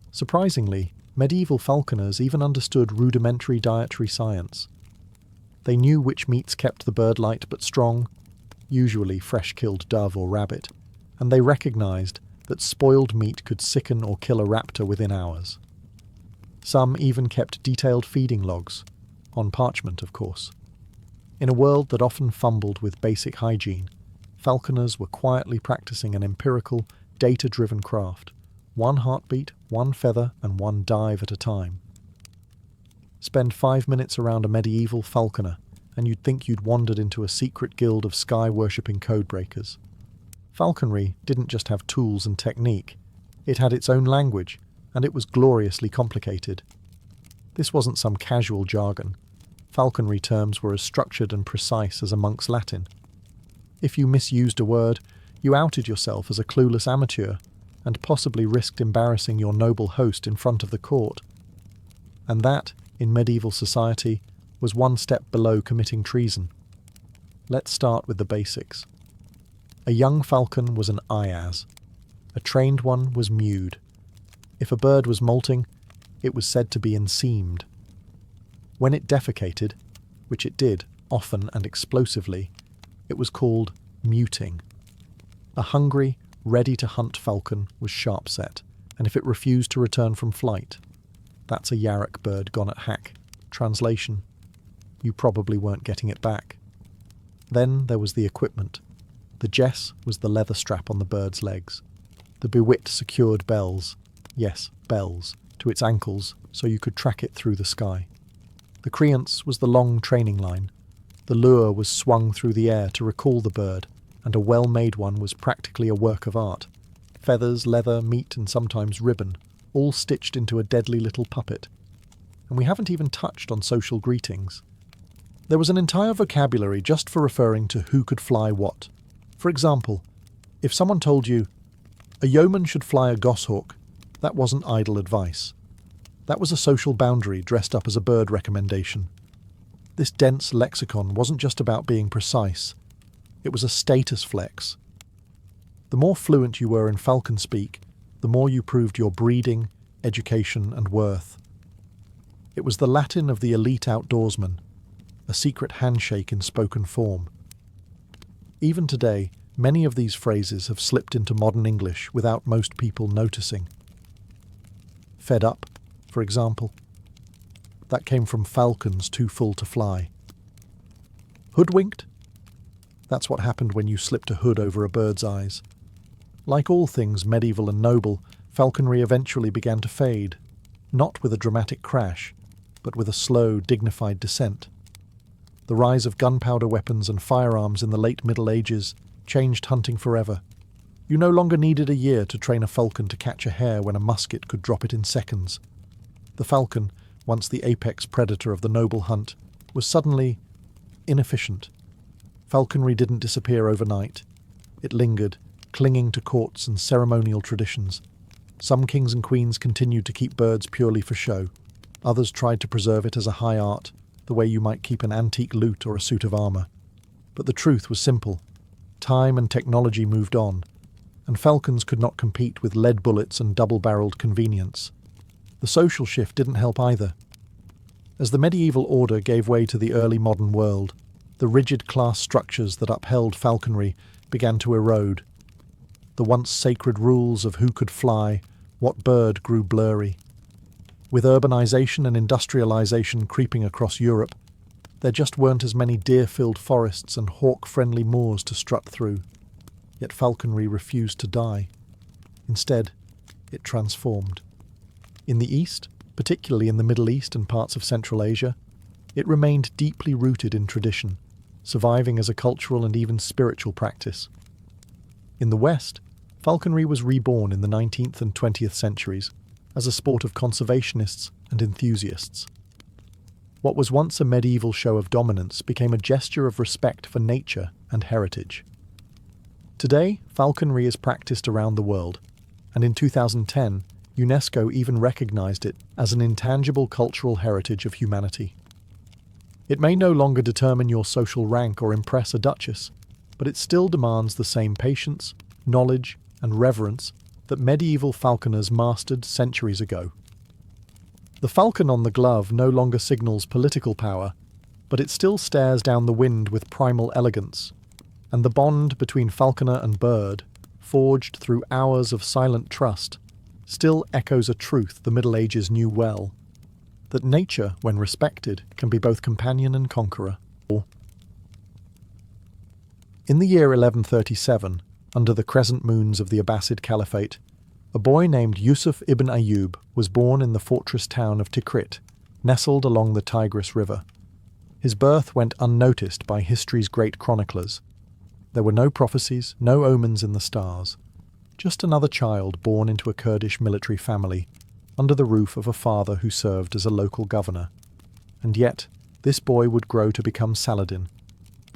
Surprisingly, medieval falconers even understood rudimentary dietary science. They knew which meats kept the bird light but strong, usually fresh-killed dove or rabbit, and they recognized that spoiled meat could sicken or kill a raptor within hours. Some even kept detailed feeding logs, on parchment of course. In a world that often fumbled with basic hygiene, falconers were quietly practicing an empirical, data-driven craft, one heartbeat, one feather, and one dive at a time. Spend 5 minutes around a medieval falconer, and you'd think you'd wandered into a secret guild of sky-worshipping codebreakers. Falconry didn't just have tools and technique, it had its own language, and it was gloriously complicated. This wasn't some casual jargon. Falconry terms were as structured and precise as a monk's Latin. If you misused a word, you outed yourself as a clueless amateur, and possibly risked embarrassing your noble host in front of the court. And that, in medieval society, was one step below committing treason. Let's start with the basics. A young falcon was an ayaz. A trained one was mewed. If a bird was molting, it was said to be enseamed. When it defecated, which it did, often and explosively, it was called muting. A hungry, ready-to-hunt falcon was sharp-set, and if it refused to return from flight, that's a yarrock bird gone at hack. Translation: you probably weren't getting it back. Then there was the equipment. The jess was the leather strap on the bird's legs. The bewit secured bells, yes, bells, to its ankles so you could track it through the sky. The creance was the long training line. The lure was swung through the air to recall the bird, and a well-made one was practically a work of art. Feathers, leather, meat, and sometimes ribbon, all stitched into a deadly little puppet. And we haven't even touched on social greetings. There was an entire vocabulary just for referring to who could fly what. For example, if someone told you, "A yeoman should fly a goshawk," that wasn't idle advice. That was a social boundary dressed up as a bird recommendation. This dense lexicon wasn't just about being precise. It was a status flex. The more fluent you were in falcon speak, the more you proved your breeding, education, and worth. It was the Latin of the elite outdoorsman, a secret handshake in spoken form. Even today, many of these phrases have slipped into modern English without most people noticing. Fed up, for example. That came from falcons too full to fly. Hoodwinked? That's what happened when you slipped a hood over a bird's eyes. Like all things medieval and noble, falconry eventually began to fade, not with a dramatic crash, but with a slow, dignified descent. The rise of gunpowder weapons and firearms in the late Middle Ages changed hunting forever. You no longer needed a year to train a falcon to catch a hare when a musket could drop it in seconds. The falcon, once the apex predator of the noble hunt, was suddenly inefficient. Falconry didn't disappear overnight. It lingered, clinging to courts and ceremonial traditions. Some kings and queens continued to keep birds purely for show. Others tried to preserve it as a high art, the way you might keep an antique lute or a suit of armour. But the truth was simple. Time and technology moved on, and falcons could not compete with lead bullets and double-barreled convenience. The social shift didn't help either. As the medieval order gave way to the early modern world, the rigid class structures that upheld falconry began to erode. The once sacred rules of who could fly, what bird grew blurry. With urbanization and industrialization creeping across Europe, there just weren't as many deer-filled forests and hawk-friendly moors to strut through. Yet falconry refused to die. Instead, it transformed. In the East, particularly in the Middle East and parts of Central Asia, it remained deeply rooted in tradition, surviving as a cultural and even spiritual practice. In the West, falconry was reborn in the 19th and 20th centuries as a sport of conservationists and enthusiasts. What was once a medieval show of dominance became a gesture of respect for nature and heritage. Today, falconry is practiced around the world, and in 2010, UNESCO even recognized it as an intangible cultural heritage of humanity. It may no longer determine your social rank or impress a duchess, but it still demands the same patience, knowledge, and reverence that medieval falconers mastered centuries ago. The falcon on the glove no longer signals political power, but it still stares down the wind with primal elegance, and the bond between falconer and bird, forged through hours of silent trust, still echoes a truth the Middle Ages knew well, that nature, when respected, can be both companion and conqueror. In the year 1137, under the crescent moons of the Abbasid Caliphate, a boy named Yusuf ibn Ayyub was born in the fortress town of Tikrit, nestled along the Tigris River. His birth went unnoticed by history's great chroniclers. There were no prophecies, no omens in the stars, just another child born into a Kurdish military family, under the roof of a father who served as a local governor. And yet, this boy would grow to become Saladin,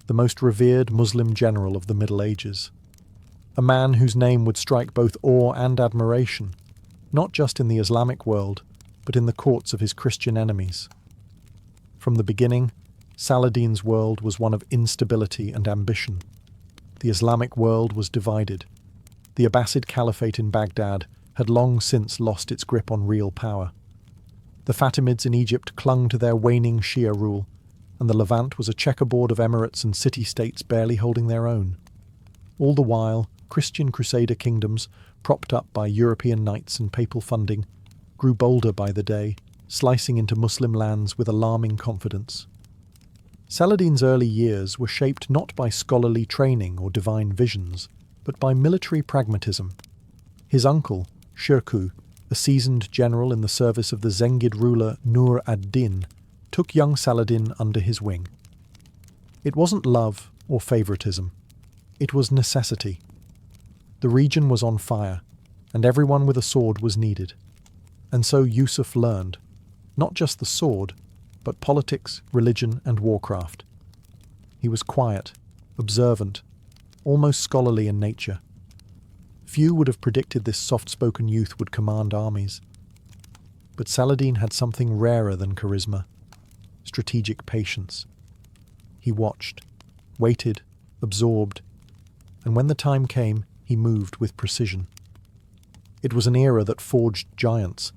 the most revered Muslim general of the Middle Ages. A man whose name would strike both awe and admiration, not just in the Islamic world, but in the courts of his Christian enemies. From the beginning, Saladin's world was one of instability and ambition. The Islamic world was divided. The Abbasid Caliphate in Baghdad had long since lost its grip on real power. The Fatimids in Egypt clung to their waning Shia rule, and the Levant was a checkerboard of emirates and city-states barely holding their own. All the while, Christian crusader kingdoms, propped up by European knights and papal funding, grew bolder by the day, slicing into Muslim lands with alarming confidence. Saladin's early years were shaped not by scholarly training or divine visions, but by military pragmatism. His uncle, Shirkuh, a seasoned general in the service of the Zengid ruler Nur ad-Din, took young Saladin under his wing. It wasn't love or favoritism. It was necessity. The region was on fire, and everyone with a sword was needed. And so Yusuf learned, not just the sword, but politics, religion, and warcraft. He was quiet, observant, almost scholarly in nature. Few would have predicted this soft-spoken youth would command armies. But Saladin had something rarer than charisma: strategic patience. He watched, waited, absorbed, and when the time came, he moved with precision. It was an era that forged giants,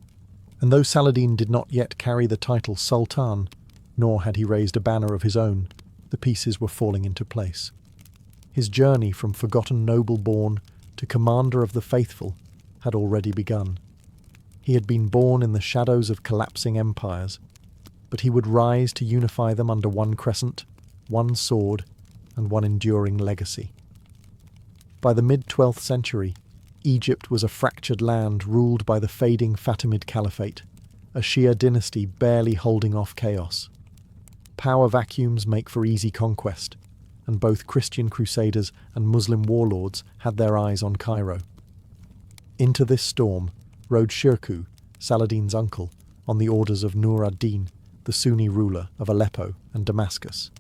and though Saladin did not yet carry the title Sultan, nor had he raised a banner of his own, the pieces were falling into place. His journey from forgotten noble-born to commander of the faithful had already begun. He had been born in the shadows of collapsing empires, but he would rise to unify them under one crescent, one sword, and one enduring legacy. By the mid-12th century, Egypt was a fractured land ruled by the fading Fatimid Caliphate, a Shia dynasty barely holding off chaos. Power vacuums make for easy conquest, and both Christian crusaders and Muslim warlords had their eyes on Cairo. Into this storm rode Shirkuh, Saladin's uncle, on the orders of Nur ad-Din, the Sunni ruler of Aleppo and Damascus.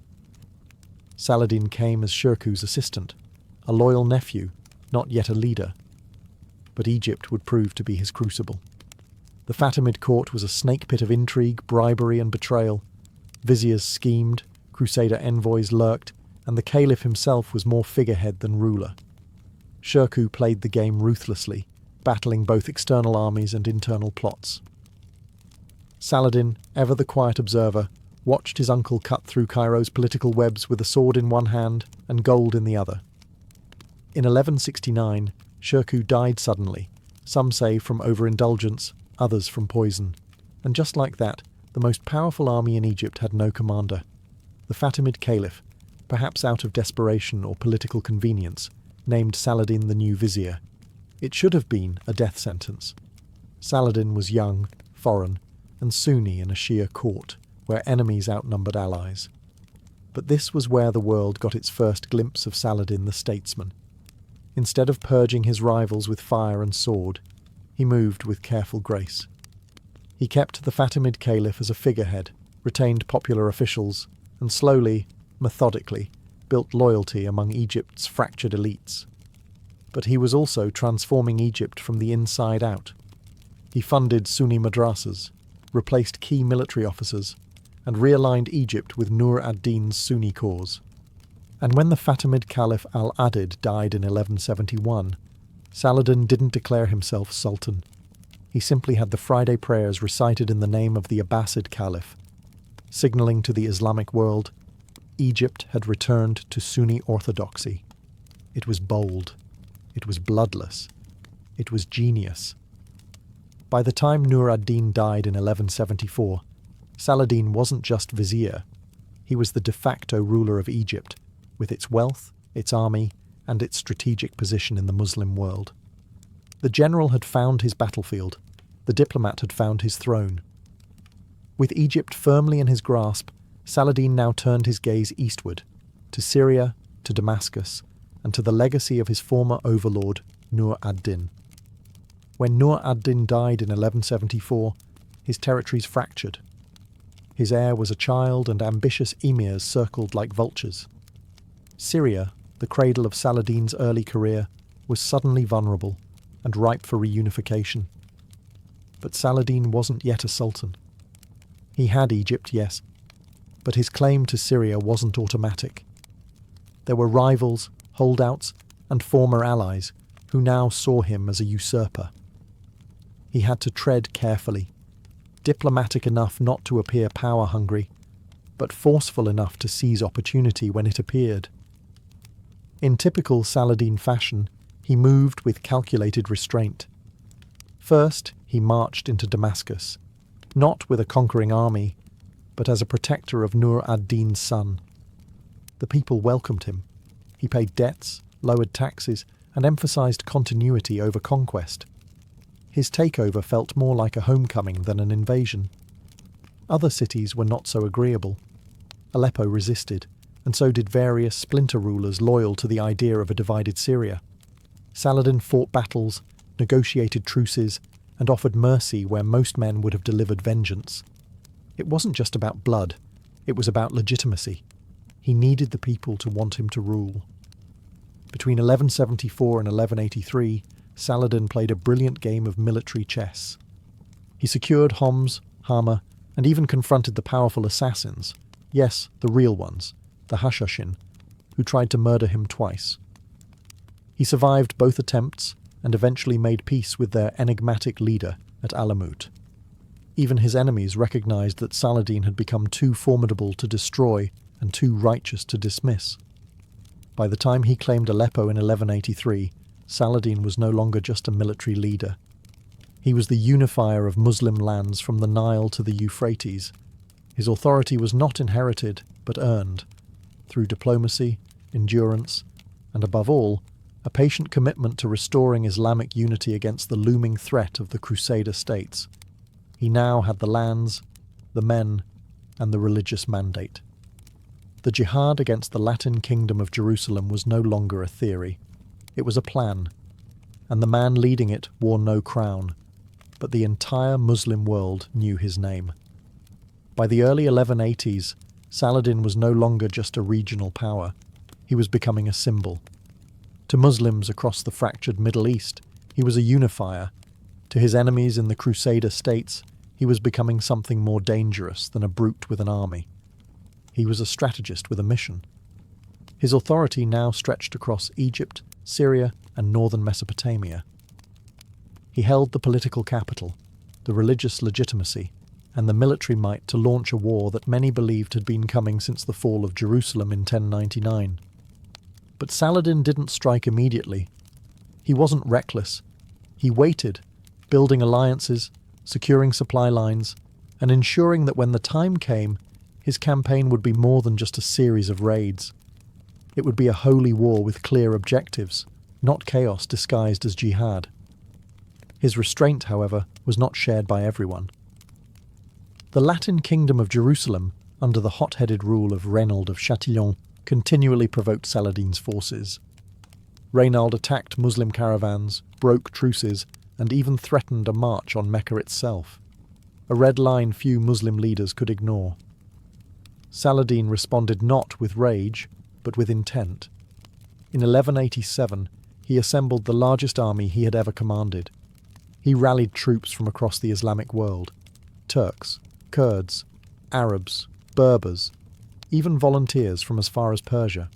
Saladin came as Shirkuh's assistant, a loyal nephew, not yet a leader. But Egypt would prove to be his crucible. The Fatimid court was a snake pit of intrigue, bribery, and betrayal. Viziers schemed, crusader envoys lurked, and the caliph himself was more figurehead than ruler. Shirkuh played the game ruthlessly, battling both external armies and internal plots. Saladin, ever the quiet observer, watched his uncle cut through Cairo's political webs with a sword in one hand and gold in the other. In 1169, Shirkuh died suddenly, some say from overindulgence, others from poison. And just like that, the most powerful army in Egypt had no commander. The Fatimid Caliph, perhaps out of desperation or political convenience, named Saladin the new vizier. It should have been a death sentence. Saladin was young, foreign, and Sunni in a Shia court, where enemies outnumbered allies. But this was where the world got its first glimpse of Saladin the statesman. Instead of purging his rivals with fire and sword, he moved with careful grace. He kept the Fatimid Caliph as a figurehead, retained popular officials, and slowly, methodically, built loyalty among Egypt's fractured elites. But he was also transforming Egypt from the inside out. He funded Sunni madrasas, replaced key military officers, and realigned Egypt with Nur ad-Din's Sunni cause. And when the Fatimid Caliph al-Adid died in 1171, Saladin didn't declare himself sultan. He simply had the Friday prayers recited in the name of the Abbasid Caliph, signaling to the Islamic world Egypt had returned to Sunni orthodoxy. It was bold. It was bloodless. It was genius. By the time Nur ad-Din died in 1174, Saladin wasn't just vizier. He was the de facto ruler of Egypt, with its wealth, its army, and its strategic position in the Muslim world. The general had found his battlefield. The diplomat had found his throne. With Egypt firmly in his grasp, Saladin now turned his gaze eastward, to Syria, to Damascus, and to the legacy of his former overlord, Nur ad-Din. When Nur ad-Din died in 1174, his territories fractured. His heir was a child, and ambitious emirs circled like vultures. Syria, the cradle of Saladin's early career, was suddenly vulnerable and ripe for reunification. But Saladin wasn't yet a sultan. He had Egypt, yes, but his claim to Syria wasn't automatic. There were rivals, holdouts, and former allies who now saw him as a usurper. He had to tread carefully, diplomatic enough not to appear power-hungry, but forceful enough to seize opportunity when it appeared. In typical Saladin fashion, he moved with calculated restraint. First, he marched into Damascus, not with a conquering army, but as a protector of Nur ad-Din's son. The people welcomed him. He paid debts, lowered taxes, and emphasized continuity over conquest. His takeover felt more like a homecoming than an invasion. Other cities were not so agreeable. Aleppo resisted, and so did various splinter rulers loyal to the idea of a divided Syria. Saladin fought battles, negotiated truces, and offered mercy where most men would have delivered vengeance. It wasn't just about blood, it was about legitimacy. He needed the people to want him to rule. Between 1174 and 1183, Saladin played a brilliant game of military chess. He secured Homs, Hama, and even confronted the powerful assassins, yes, the real ones, the Hashashin, who tried to murder him twice. He survived both attempts and eventually made peace with their enigmatic leader at Alamut. Even his enemies recognized that Saladin had become too formidable to destroy and too righteous to dismiss. By the time he claimed Aleppo in 1183, Saladin was no longer just a military leader. He was the unifier of Muslim lands from the Nile to the Euphrates. His authority was not inherited, but earned, through diplomacy, endurance, and above all, a patient commitment to restoring Islamic unity against the looming threat of the Crusader states. He now had the lands, the men, and the religious mandate. The jihad against the Latin kingdom of Jerusalem was no longer a theory. It was a plan, and the man leading it wore no crown, but the entire Muslim world knew his name. By the early 1180s, Saladin was no longer just a regional power. He was becoming a symbol. To Muslims across the fractured Middle East, he was a unifier. To his enemies in the Crusader states, he was becoming something more dangerous than a brute with an army. He was a strategist with a mission. His authority now stretched across Egypt, Syria, and northern Mesopotamia. He held the political capital, the religious legitimacy, and the military might to launch a war that many believed had been coming since the fall of Jerusalem in 1099. But Saladin didn't strike immediately. He wasn't reckless. He waited, building alliances, securing supply lines, and ensuring that when the time came, his campaign would be more than just a series of raids. It would be a holy war with clear objectives, not chaos disguised as jihad. His restraint, however, was not shared by everyone. The Latin kingdom of Jerusalem, under the hot-headed rule of Reynald of Chatillon, continually provoked Saladin's forces. Reynald attacked Muslim caravans, broke truces, and even threatened a march on Mecca itself, a red line few Muslim leaders could ignore. Saladin responded not with rage, but with intent. In 1187, he assembled the largest army he had ever commanded. He rallied troops from across the Islamic world: Turks, Kurds, Arabs, Berbers, even volunteers from as far as Persia.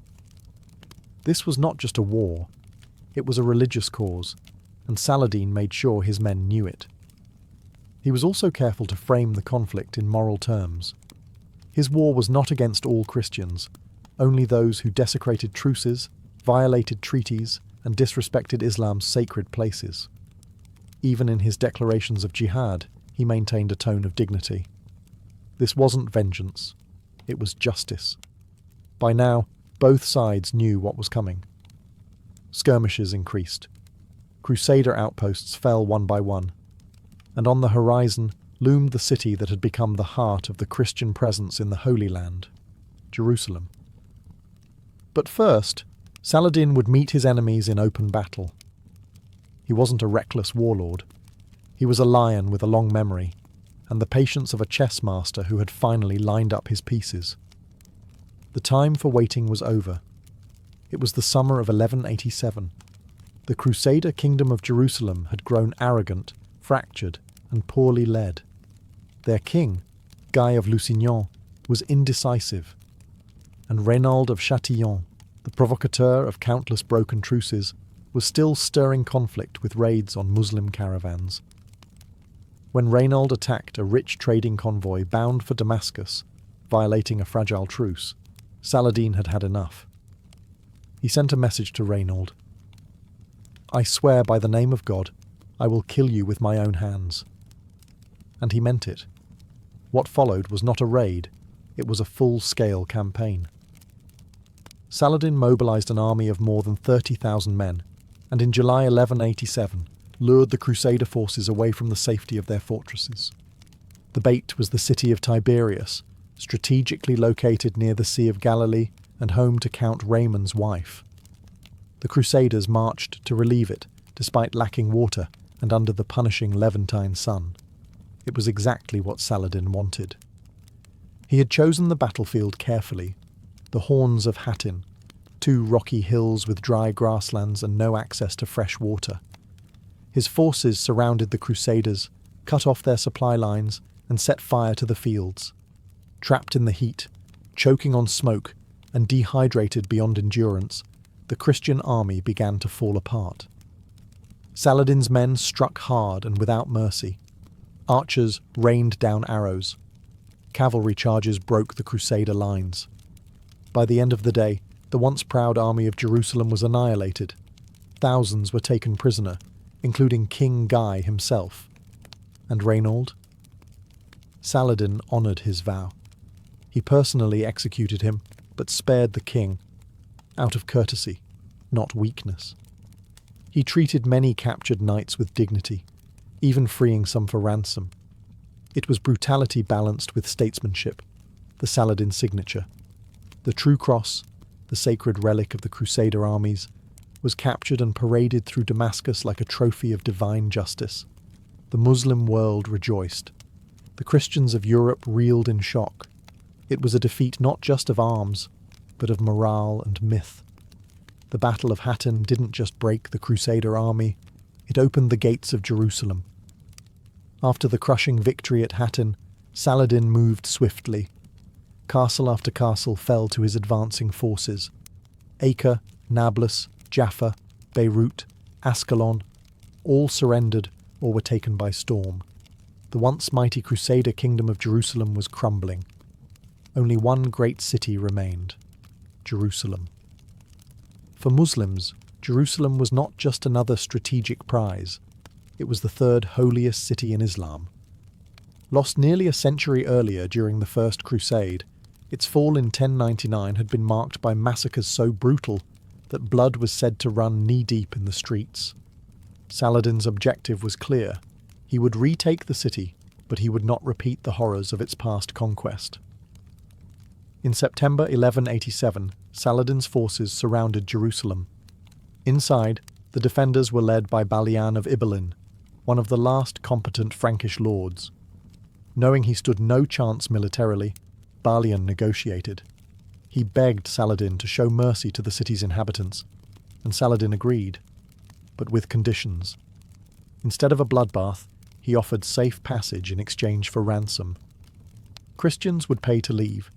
This was not just a war, it was a religious cause, and Saladin made sure his men knew it. He was also careful to frame the conflict in moral terms. His war was not against all Christians, only those who desecrated truces, violated treaties, and disrespected Islam's sacred places. Even in his declarations of jihad, he maintained a tone of dignity. This wasn't vengeance, it was justice. By now, both sides knew what was coming. Skirmishes increased. Crusader outposts fell one by one, and on the horizon loomed the city that had become the heart of the Christian presence in the Holy Land, Jerusalem. But first, Saladin would meet his enemies in open battle. He wasn't a reckless warlord. He was a lion with a long memory, and the patience of a chess master who had finally lined up his pieces. The time for waiting was over. It was the summer of 1187. The Crusader kingdom of Jerusalem had grown arrogant, fractured, and poorly led. Their king, Guy of Lusignan, was indecisive, and Reynald of Châtillon, the provocateur of countless broken truces, was still stirring conflict with raids on Muslim caravans. When Reynald attacked a rich trading convoy bound for Damascus, violating a fragile truce, Saladin had had enough. He sent a message to Reynald. "I swear by the name of God, I will kill you with my own hands." And he meant it. What followed was not a raid, it was a full-scale campaign. Saladin mobilized an army of more than 30,000 men, and in July 1187 lured the Crusader forces away from the safety of their fortresses. The bait was the city of Tiberias, strategically located near the Sea of Galilee and home to Count Raymond's wife. The Crusaders marched to relieve it, despite lacking water and under the punishing Levantine sun. It was exactly what Saladin wanted. He had chosen the battlefield carefully. The Horns of Hattin, 2 rocky hills with dry grasslands and no access to fresh water. His forces surrounded the Crusaders, cut off their supply lines, and set fire to the fields. Trapped in the heat, choking on smoke, and dehydrated beyond endurance, the Christian army began to fall apart. Saladin's men struck hard and without mercy. Archers rained down arrows. Cavalry charges broke the Crusader lines. By the end of the day, the once proud army of Jerusalem was annihilated. Thousands were taken prisoner, including King Guy himself. And Reynald? Saladin honoured his vow. He personally executed him, but spared the king, out of courtesy, not weakness. He treated many captured knights with dignity, even freeing some for ransom. It was brutality balanced with statesmanship, the Saladin signature. The true cross, the sacred relic of the Crusader armies, was captured and paraded through Damascus like a trophy of divine justice. The Muslim world rejoiced. The Christians of Europe reeled in shock. It was a defeat not just of arms, but of morale and myth. The Battle of Hattin didn't just break the Crusader army, it opened the gates of Jerusalem. After the crushing victory at Hattin, Saladin moved swiftly. Castle after castle fell to his advancing forces. Acre, Nablus, Jaffa, Beirut, Ascalon, all surrendered or were taken by storm. The once mighty Crusader kingdom of Jerusalem was crumbling. Only one great city remained, Jerusalem. For Muslims, Jerusalem was not just another strategic prize. It was the third holiest city in Islam. Lost nearly a century earlier during the First Crusade, its fall in 1099 had been marked by massacres so brutal that blood was said to run knee-deep in the streets. Saladin's objective was clear. He would retake the city, but he would not repeat the horrors of its past conquest. In September 1187, Saladin's forces surrounded Jerusalem. Inside, the defenders were led by Balian of Ibelin, one of the last competent Frankish lords. Knowing he stood no chance militarily, Balian negotiated. He begged Saladin to show mercy to the city's inhabitants, and Saladin agreed, but with conditions. Instead of a bloodbath, he offered safe passage in exchange for ransom. Christians would pay to leave,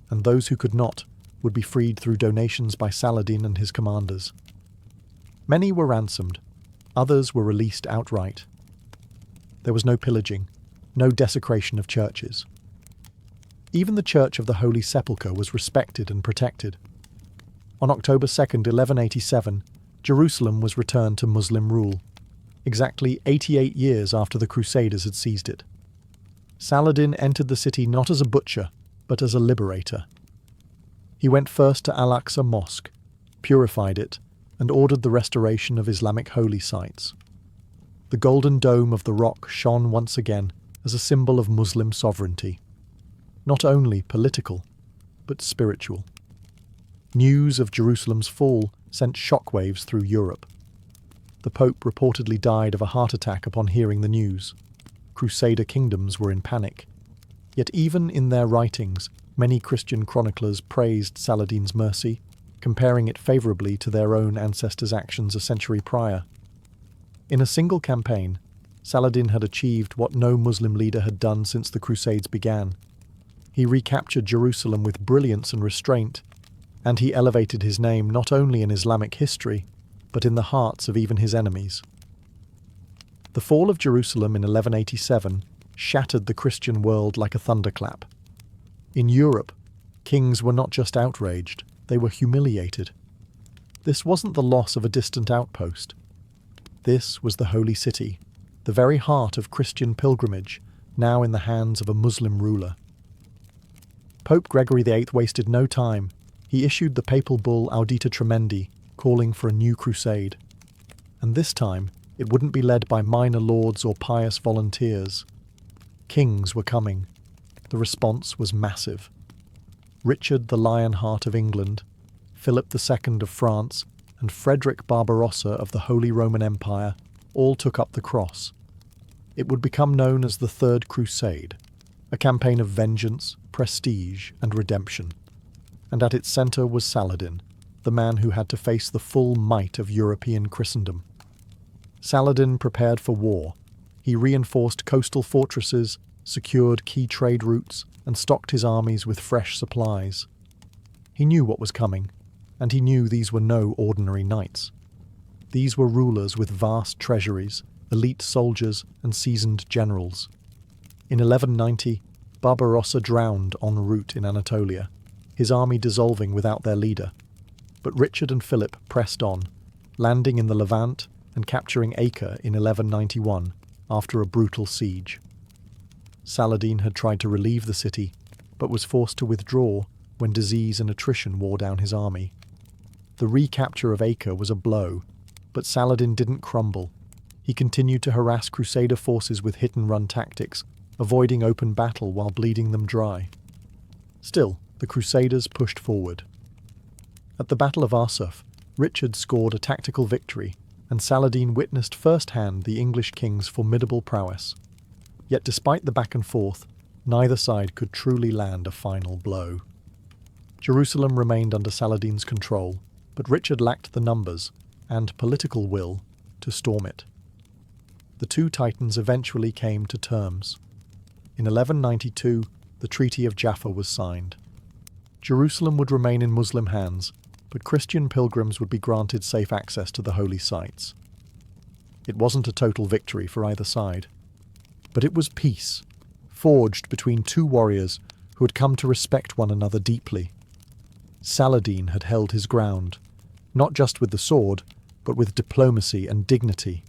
and those who could not would be freed through donations by Saladin and his commanders. Many were ransomed, others were released outright. There was no pillaging, no desecration of churches. Even the Church of the Holy Sepulchre was respected and protected. On October 2nd, 1187, Jerusalem was returned to Muslim rule, exactly 88 years after the Crusaders had seized it. Saladin entered the city not as a butcher, but as a liberator. He went first to Al-Aqsa Mosque, purified it, and ordered the restoration of Islamic holy sites. The golden dome of the rock shone once again as a symbol of Muslim sovereignty, not only political, but spiritual. News of Jerusalem's fall sent shockwaves through Europe. The Pope reportedly died of a heart attack upon hearing the news. Crusader kingdoms were in panic. Yet even in their writings, many Christian chroniclers praised Saladin's mercy, comparing it favourably to their own ancestors' actions a century prior. In a single campaign, Saladin had achieved what no Muslim leader had done since the Crusades began. He recaptured Jerusalem with brilliance and restraint, and he elevated his name not only in Islamic history, but in the hearts of even his enemies. The fall of Jerusalem in 1187 shattered the Christian world like a thunderclap. In Europe, kings were not just outraged, they were humiliated. This wasn't the loss of a distant outpost. This was the Holy City, the very heart of Christian pilgrimage, now in the hands of a Muslim ruler. Pope Gregory VIII wasted no time. He issued the papal bull Audita Tremendi, calling for a new crusade. And this time, it wouldn't be led by minor lords or pious volunteers. Kings were coming. The response was massive. Richard the Lionheart of England, Philip II of France, and Frederick Barbarossa of the Holy Roman Empire all took up the cross. It would become known as the Third Crusade, a campaign of vengeance, prestige, and redemption. And at its centre was Saladin, the man who had to face the full might of European Christendom. Saladin prepared for war. He reinforced coastal fortresses, secured key trade routes, and stocked his armies with fresh supplies. He knew what was coming, and he knew these were no ordinary knights. These were rulers with vast treasuries, elite soldiers, and seasoned generals. In 1190, Barbarossa drowned en route in Anatolia, his army dissolving without their leader. But Richard and Philip pressed on, landing in the Levant and capturing Acre in 1191 after a brutal siege. Saladin had tried to relieve the city, but was forced to withdraw when disease and attrition wore down his army. The recapture of Acre was a blow, but Saladin didn't crumble. He continued to harass Crusader forces with hit-and-run tactics, avoiding open battle while bleeding them dry. Still, the Crusaders pushed forward. At the Battle of Arsuf, Richard scored a tactical victory, and Saladin witnessed firsthand the English king's formidable prowess. Yet despite the back and forth, neither side could truly land a final blow. Jerusalem remained under Saladin's control, but Richard lacked the numbers and political will to storm it. The two titans eventually came to terms. In 1192, the Treaty of Jaffa was signed. Jerusalem would remain in Muslim hands, but Christian pilgrims would be granted safe access to the holy sites. It wasn't a total victory for either side, but it was peace, forged between two warriors who had come to respect one another deeply. Saladin had held his ground, not just with the sword, but with diplomacy and dignity.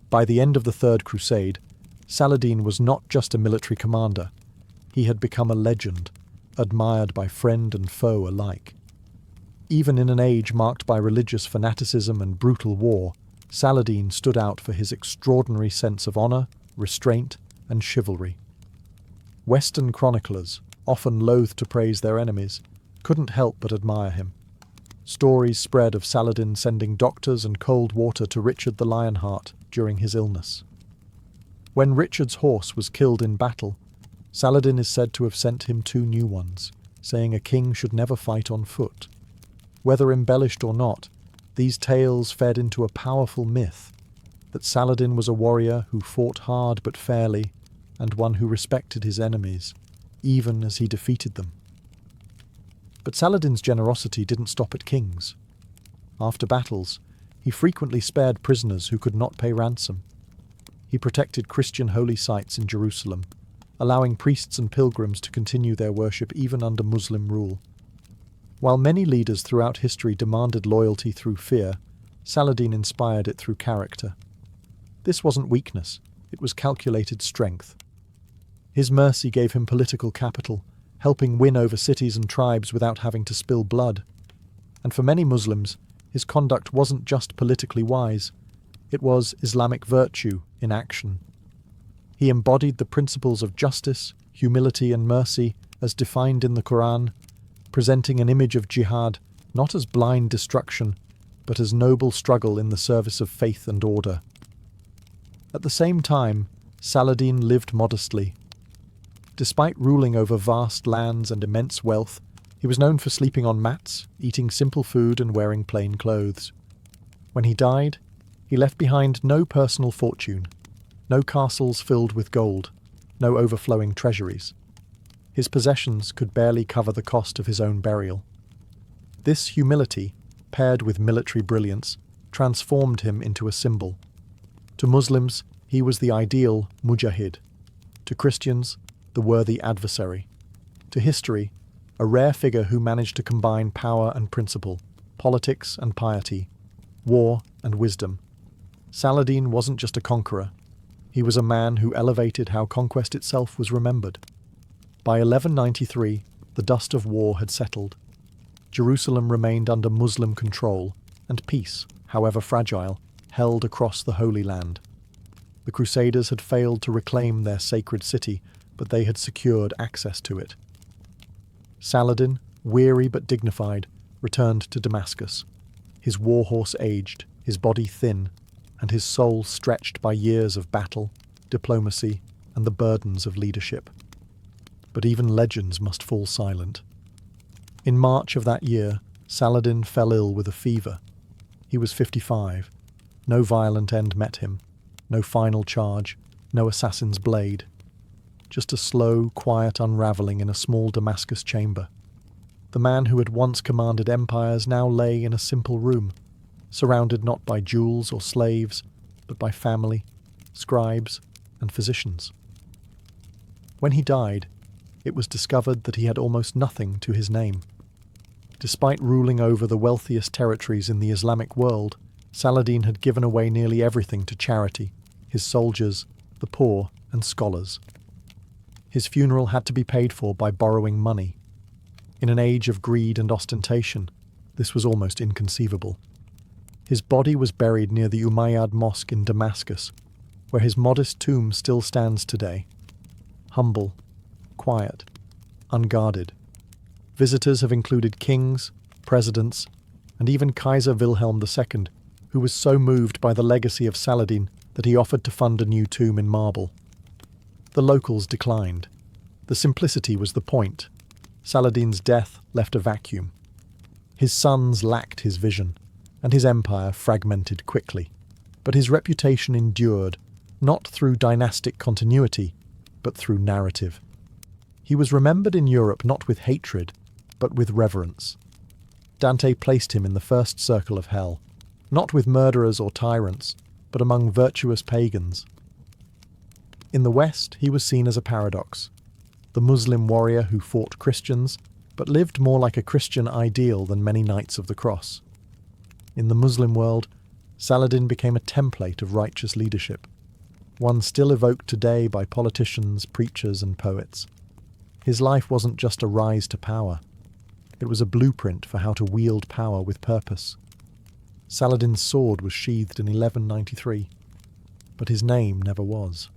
By the end of the Third Crusade, Saladin was not just a military commander. He had become a legend, admired by friend and foe alike. Even in an age marked by religious fanaticism and brutal war, Saladin stood out for his extraordinary sense of honour, restraint, and chivalry. Western chroniclers, often loath to praise their enemies, couldn't help but admire him. Stories spread of Saladin sending doctors and cold water to Richard the Lionheart during his illness. When Richard's horse was killed in battle, Saladin is said to have sent him 2 new ones, saying a king should never fight on foot. Whether embellished or not, these tales fed into a powerful myth that Saladin was a warrior who fought hard but fairly, and one who respected his enemies, even as he defeated them. But Saladin's generosity didn't stop at kings. After battles, he frequently spared prisoners who could not pay ransom. He protected Christian holy sites in Jerusalem, allowing priests and pilgrims to continue their worship even under Muslim rule. While many leaders throughout history demanded loyalty through fear, Saladin inspired it through character. This wasn't weakness, it was calculated strength. His mercy gave him political capital, helping win over cities and tribes without having to spill blood. And for many Muslims, his conduct wasn't just politically wise, it was Islamic virtue in action. He embodied the principles of justice, humility and mercy as defined in the Quran, presenting an image of jihad not as blind destruction, but as noble struggle in the service of faith and order. At the same time, Saladin lived modestly. Despite ruling over vast lands and immense wealth, he was known for sleeping on mats, eating simple food and wearing plain clothes. When he died, he left behind no personal fortune, no castles filled with gold, no overflowing treasuries. His possessions could barely cover the cost of his own burial. This humility, paired with military brilliance, transformed him into a symbol. To Muslims, he was the ideal mujahid. To Christians, the worthy adversary. To history, a rare figure who managed to combine power and principle, politics and piety, war and wisdom. Saladin wasn't just a conqueror. He was a man who elevated how conquest itself was remembered. By 1193, the dust of war had settled. Jerusalem remained under Muslim control, and peace, however fragile, held across the Holy Land. The Crusaders had failed to reclaim their sacred city, but they had secured access to it. Saladin, weary but dignified, returned to Damascus, his warhorse aged, his body thin, and his soul stretched by years of battle, diplomacy, and the burdens of leadership. But even legends must fall silent. In March of that year, Saladin fell ill with a fever. He was 55. No violent end met him. No final charge. No assassin's blade. Just a slow, quiet unravelling in a small Damascus chamber. The man who had once commanded empires now lay in a simple room, surrounded not by jewels or slaves, but by family, scribes, and physicians. When he died, it was discovered that he had almost nothing to his name. Despite ruling over the wealthiest territories in the Islamic world, Saladin had given away nearly everything to charity, his soldiers, the poor, and scholars. His funeral had to be paid for by borrowing money. In an age of greed and ostentation, this was almost inconceivable. His body was buried near the Umayyad Mosque in Damascus, where his modest tomb still stands today. Humble, quiet, unguarded. Visitors have included kings, presidents, and even Kaiser Wilhelm II, who was so moved by the legacy of Saladin that he offered to fund a new tomb in marble. The locals declined. The simplicity was the point. Saladin's death left a vacuum. His sons lacked his vision, and his empire fragmented quickly. But his reputation endured, not through dynastic continuity, but through narrative. He was remembered in Europe not with hatred, but with reverence. Dante placed him in the first circle of hell, not with murderers or tyrants, but among virtuous pagans. In the West, he was seen as a paradox, the Muslim warrior who fought Christians, but lived more like a Christian ideal than many Knights of the Cross. In the Muslim world, Saladin became a template of righteous leadership, one still evoked today by politicians, preachers, and poets. His life wasn't just a rise to power. It was a blueprint for how to wield power with purpose. Saladin's sword was sheathed in 1193, but his name never was.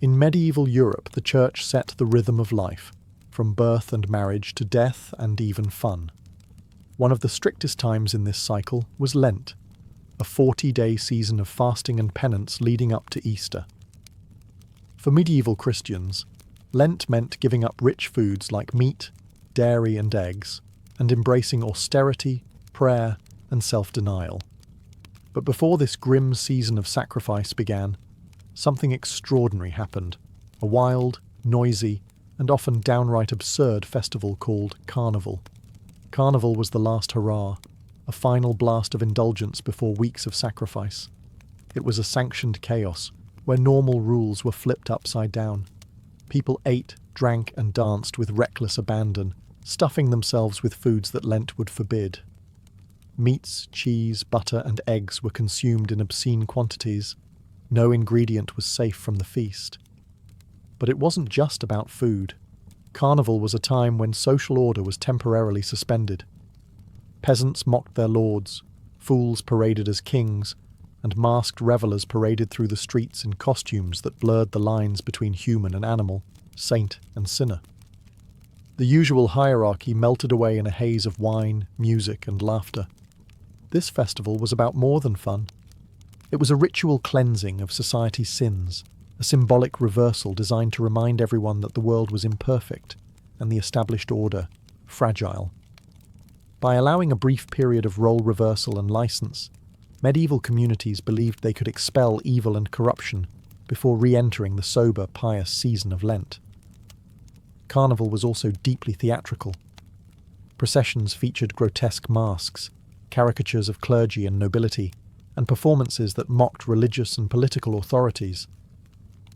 In medieval Europe, the church set the rhythm of life, from birth and marriage to death and even fun. One of the strictest times in this cycle was Lent, a 40-day season of fasting and penance leading up to Easter. For medieval Christians, Lent meant giving up rich foods like meat, dairy and eggs, and embracing austerity, prayer, and self-denial. But before this grim season of sacrifice began, something extraordinary happened. A wild, noisy, and often downright absurd festival called Carnival. Carnival was the last hurrah, a final blast of indulgence before weeks of sacrifice. It was a sanctioned chaos, where normal rules were flipped upside down. People ate, drank, and danced with reckless abandon, stuffing themselves with foods that Lent would forbid. Meats, cheese, butter, and eggs were consumed in obscene quantities. No ingredient was safe from the feast. But it wasn't just about food. Carnival was a time when social order was temporarily suspended. Peasants mocked their lords, fools paraded as kings, and masked revelers paraded through the streets in costumes that blurred the lines between human and animal, saint and sinner. The usual hierarchy melted away in a haze of wine, music, and laughter. This festival was about more than fun. It was a ritual cleansing of society's sins, a symbolic reversal designed to remind everyone that the world was imperfect and the established order fragile. By allowing a brief period of role reversal and license, medieval communities believed they could expel evil and corruption before re-entering the sober, pious season of Lent. Carnival was also deeply theatrical. Processions featured grotesque masks, caricatures of clergy and nobility, and performances that mocked religious and political authorities.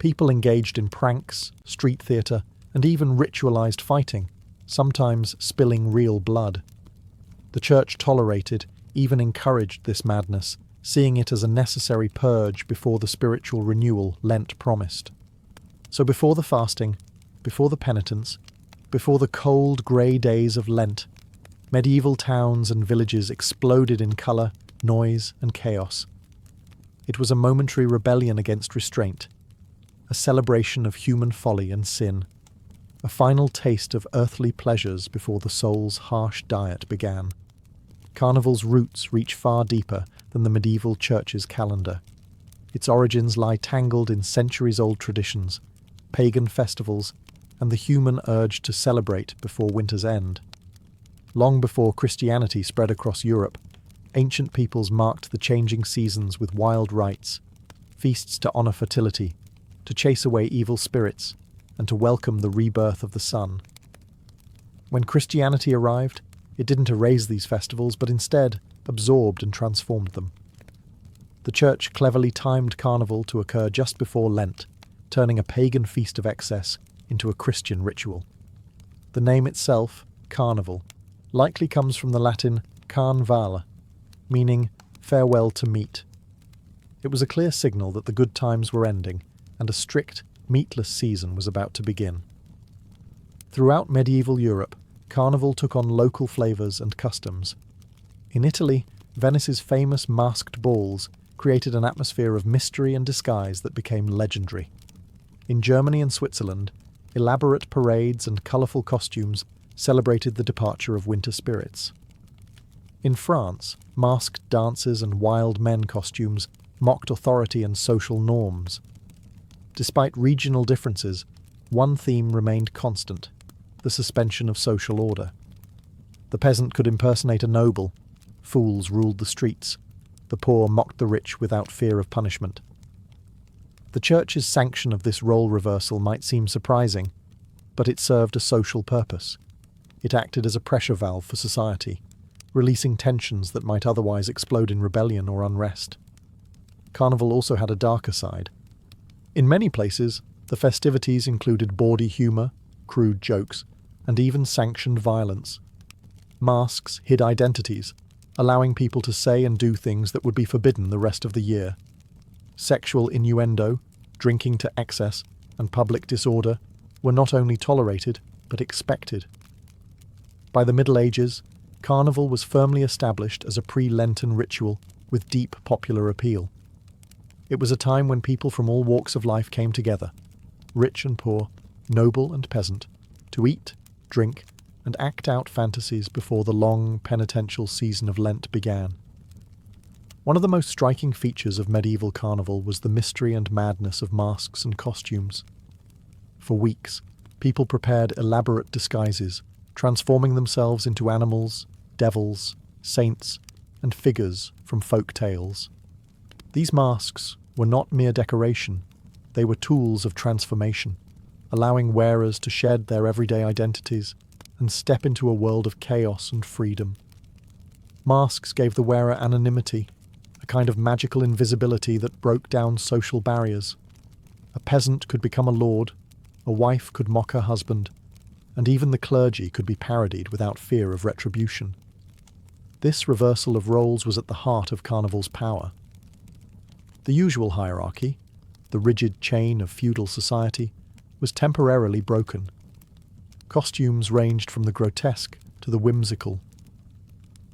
People engaged in pranks, street theatre, and even ritualized fighting, sometimes spilling real blood. The church tolerated, even encouraged this madness, seeing it as a necessary purge before the spiritual renewal Lent promised. So before the fasting, before the penitence, before the cold, grey days of Lent, medieval towns and villages exploded in colour, noise, and chaos. It was a momentary rebellion against restraint, a celebration of human folly and sin, a final taste of earthly pleasures before the soul's harsh diet began. Carnival's roots reach far deeper than the medieval church's calendar. Its origins lie tangled in centuries-old traditions, pagan festivals, and the human urge to celebrate before winter's end. Long before Christianity spread across Europe, ancient peoples marked the changing seasons with wild rites, feasts to honour fertility, to chase away evil spirits, and to welcome the rebirth of the sun. When Christianity arrived, it didn't erase these festivals, but instead absorbed and transformed them. The church cleverly timed Carnival to occur just before Lent, turning a pagan feast of excess into a Christian ritual. The name itself, Carnival, likely comes from the Latin carnivale, meaning farewell to meat. It was a clear signal that the good times were ending, and a strict, meatless season was about to begin. Throughout medieval Europe, Carnival took on local flavours and customs. In Italy, Venice's famous masked balls created an atmosphere of mystery and disguise that became legendary. In Germany and Switzerland, elaborate parades and colourful costumes celebrated the departure of winter spirits. In France, masked dances and wild men costumes mocked authority and social norms. Despite regional differences, one theme remained constant: the suspension of social order. The peasant could impersonate a noble, fools ruled the streets, the poor mocked the rich without fear of punishment. The church's sanction of this role reversal might seem surprising, but it served a social purpose. It acted as a pressure valve for society, releasing tensions that might otherwise explode in rebellion or unrest. Carnival also had a darker side. In many places, the festivities included bawdy humour, crude jokes, and even sanctioned violence. Masks hid identities, allowing people to say and do things that would be forbidden the rest of the year. Sexual innuendo, drinking to excess, and public disorder were not only tolerated, but expected. By the Middle Ages, Carnival was firmly established as a pre-Lenten ritual with deep popular appeal. It was a time when people from all walks of life came together, rich and poor, noble and peasant, to eat, drink, and act out fantasies before the long, penitential season of Lent began. One of the most striking features of medieval Carnival was the mystery and madness of masks and costumes. For weeks, people prepared elaborate disguises, transforming themselves into animals, devils, saints, and figures from folk tales. These masks were not mere decoration, they were tools of transformation. allowing wearers to shed their everyday identities and step into a world of chaos and freedom. Masks gave the wearer anonymity, a kind of magical invisibility that broke down social barriers. A peasant could become a lord, a wife could mock her husband, and even the clergy could be parodied without fear of retribution. This reversal of roles was at the heart of Carnival's power. The usual hierarchy, the rigid chain of feudal society, was temporarily broken. Costumes ranged from the grotesque to the whimsical.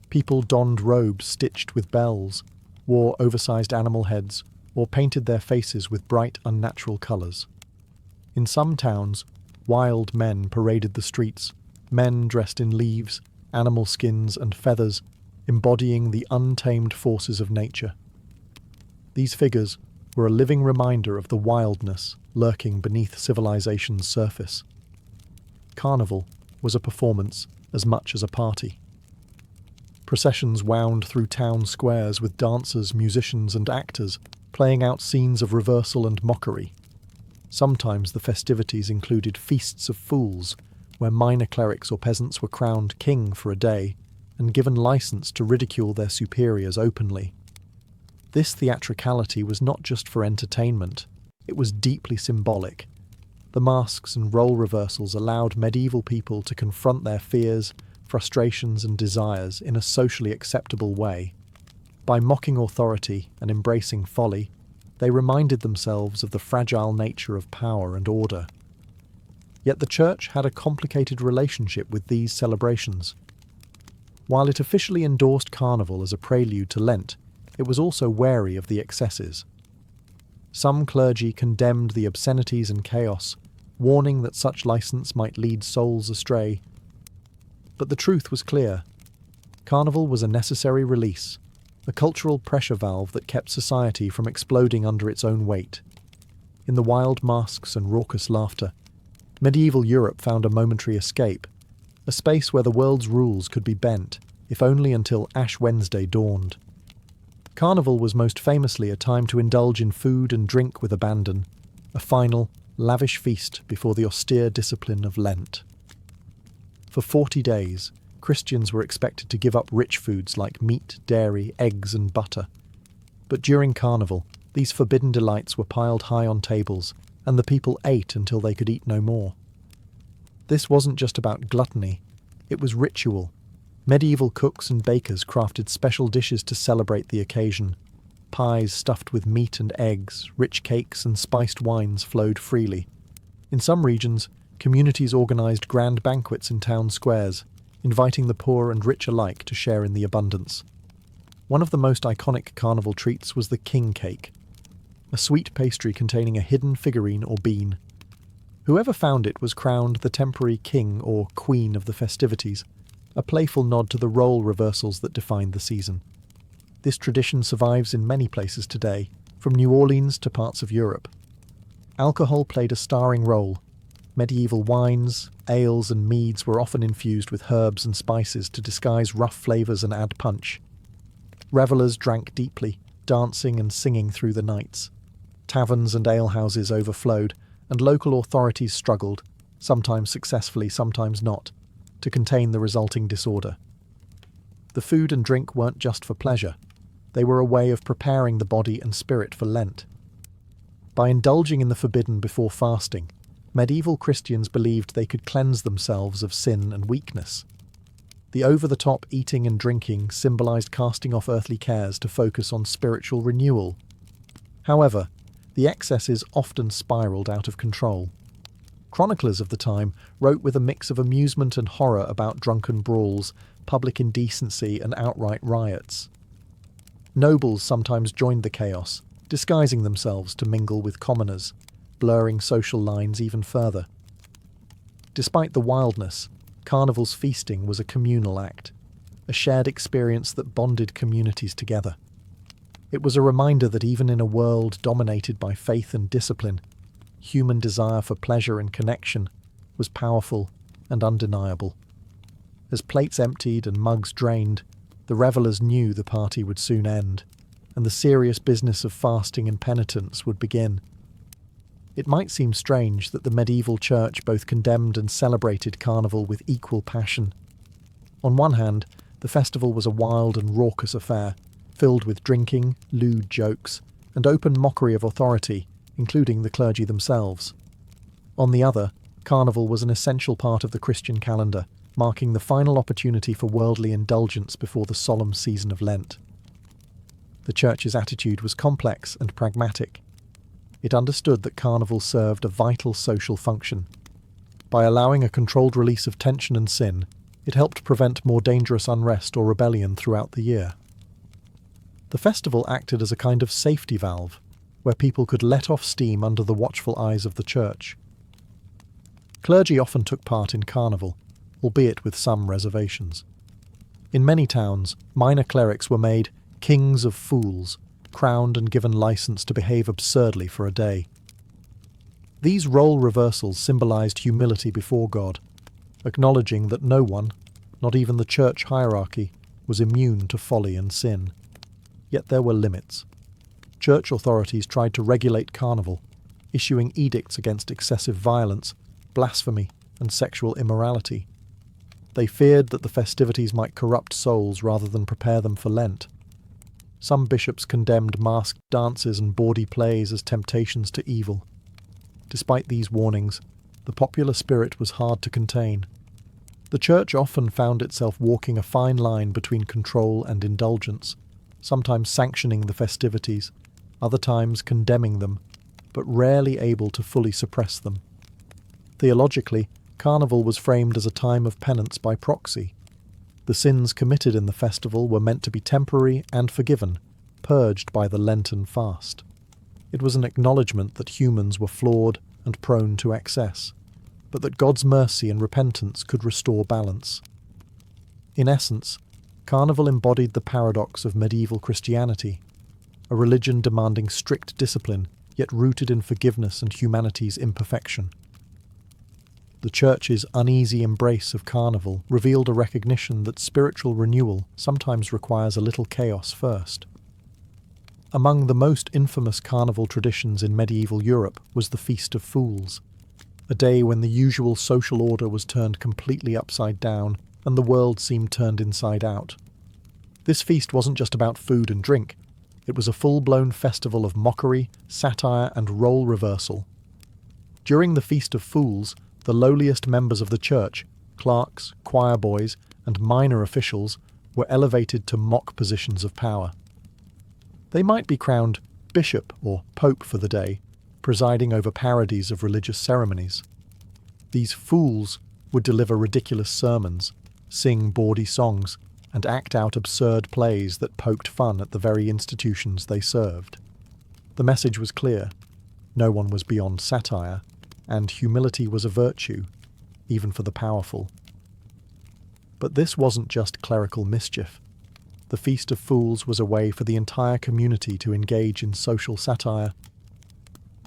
People donned robes stitched with bells, wore oversized animal heads, or painted their faces with bright, unnatural colours. In some towns, wild men paraded the streets, men dressed in leaves, animal skins, and feathers, embodying the untamed forces of nature. These figures were a living reminder of the wildness lurking beneath civilization's surface. Carnival was a performance as much as a party. Processions wound through town squares with dancers, musicians, and actors playing out scenes of reversal and mockery. Sometimes the festivities included feasts of fools, where minor clerics or peasants were crowned king for a day and given license to ridicule their superiors openly. This theatricality was not just for entertainment, it was deeply symbolic. The masks and role reversals allowed medieval people to confront their fears, frustrations, and desires in a socially acceptable way. By mocking authority and embracing folly, they reminded themselves of the fragile nature of power and order. Yet the Church had a complicated relationship with these celebrations. While it officially endorsed Carnival as a prelude to Lent, it was also wary of the excesses. Some clergy condemned the obscenities and chaos, warning that such license might lead souls astray. But the truth was clear. Carnival was a necessary release, a cultural pressure valve that kept society from exploding under its own weight. In the wild masks and raucous laughter, medieval Europe found a momentary escape, a space where the world's rules could be bent, if only until Ash Wednesday dawned. Carnival was most famously a time to indulge in food and drink with abandon, a final, lavish feast before the austere discipline of Lent. For 40 days, Christians were expected to give up rich foods like meat, dairy, eggs, and butter. But during Carnival, these forbidden delights were piled high on tables, and the people ate until they could eat no more. This wasn't just about gluttony, it was ritual. Medieval cooks and bakers crafted special dishes to celebrate the occasion. Pies stuffed with meat and eggs, rich cakes and spiced wines flowed freely. In some regions, communities organised grand banquets in town squares, inviting the poor and rich alike to share in the abundance. One of the most iconic carnival treats was the king cake, a sweet pastry containing a hidden figurine or bean. Whoever found it was crowned the temporary king or queen of the festivities, a playful nod to the role reversals that defined the season. This tradition survives in many places today, from New Orleans to parts of Europe. Alcohol played a starring role. Medieval wines, ales, and meads were often infused with herbs and spices to disguise rough flavours and add punch. Revellers drank deeply, dancing and singing through the nights. Taverns and alehouses overflowed, and local authorities struggled, sometimes successfully, sometimes not, to contain the resulting disorder. The food and drink weren't just for pleasure. They were a way of preparing the body and spirit for Lent. By indulging in the forbidden before fasting, medieval Christians believed they could cleanse themselves of sin and weakness. The over-the-top eating and drinking symbolized casting off earthly cares to focus on spiritual renewal. However, the excesses often spiraled out of control. Chroniclers of the time wrote with a mix of amusement and horror about drunken brawls, public indecency, and outright riots. Nobles sometimes joined the chaos, disguising themselves to mingle with commoners, blurring social lines even further. Despite the wildness, Carnival's feasting was a communal act, a shared experience that bonded communities together. It was a reminder that even in a world dominated by faith and discipline, human desire for pleasure and connection was powerful and undeniable. As plates emptied and mugs drained, the revellers knew the party would soon end, and the serious business of fasting and penitence would begin. It might seem strange that the medieval church both condemned and celebrated Carnival with equal passion. On one hand, the festival was a wild and raucous affair, filled with drinking, lewd jokes, and open mockery of authority, including the clergy themselves. On the other, Carnival was an essential part of the Christian calendar, marking the final opportunity for worldly indulgence before the solemn season of Lent. The Church's attitude was complex and pragmatic. It understood that Carnival served a vital social function. By allowing a controlled release of tension and sin, it helped prevent more dangerous unrest or rebellion throughout the year. The festival acted as a kind of safety valve, where people could let off steam under the watchful eyes of the Church. Clergy often took part in Carnival, albeit with some reservations. In many towns, minor clerics were made kings of fools, crowned and given license to behave absurdly for a day. These role reversals symbolized humility before God, acknowledging that no one, not even the church hierarchy, was immune to folly and sin. Yet there were limits. Church authorities tried to regulate Carnival, issuing edicts against excessive violence, blasphemy, and sexual immorality. They feared that the festivities might corrupt souls rather than prepare them for Lent. Some bishops condemned masked dances and bawdy plays as temptations to evil. Despite these warnings, the popular spirit was hard to contain. The Church often found itself walking a fine line between control and indulgence, sometimes sanctioning the festivities, other times condemning them, but rarely able to fully suppress them. Theologically, Carnival was framed as a time of penance by proxy. The sins committed in the festival were meant to be temporary and forgiven, purged by the Lenten fast. It was an acknowledgement that humans were flawed and prone to excess, but that God's mercy and repentance could restore balance. In essence, Carnival embodied the paradox of medieval Christianity, a religion demanding strict discipline, yet rooted in forgiveness and humanity's imperfection. The Church's uneasy embrace of Carnival revealed a recognition that spiritual renewal sometimes requires a little chaos first. Among the most infamous Carnival traditions in medieval Europe was the Feast of Fools, a day when the usual social order was turned completely upside down and the world seemed turned inside out. This feast wasn't just about food and drink, it was a full-blown festival of mockery, satire, and role reversal. During the Feast of Fools, the lowliest members of the Church, clerks, choir boys, and minor officials, were elevated to mock positions of power. They might be crowned bishop or pope for the day, presiding over parodies of religious ceremonies. These fools would deliver ridiculous sermons, sing bawdy songs, and act out absurd plays that poked fun at the very institutions they served. The message was clear: no one was beyond satire, and humility was a virtue, even for the powerful. But this wasn't just clerical mischief. The Feast of Fools was a way for the entire community to engage in social satire.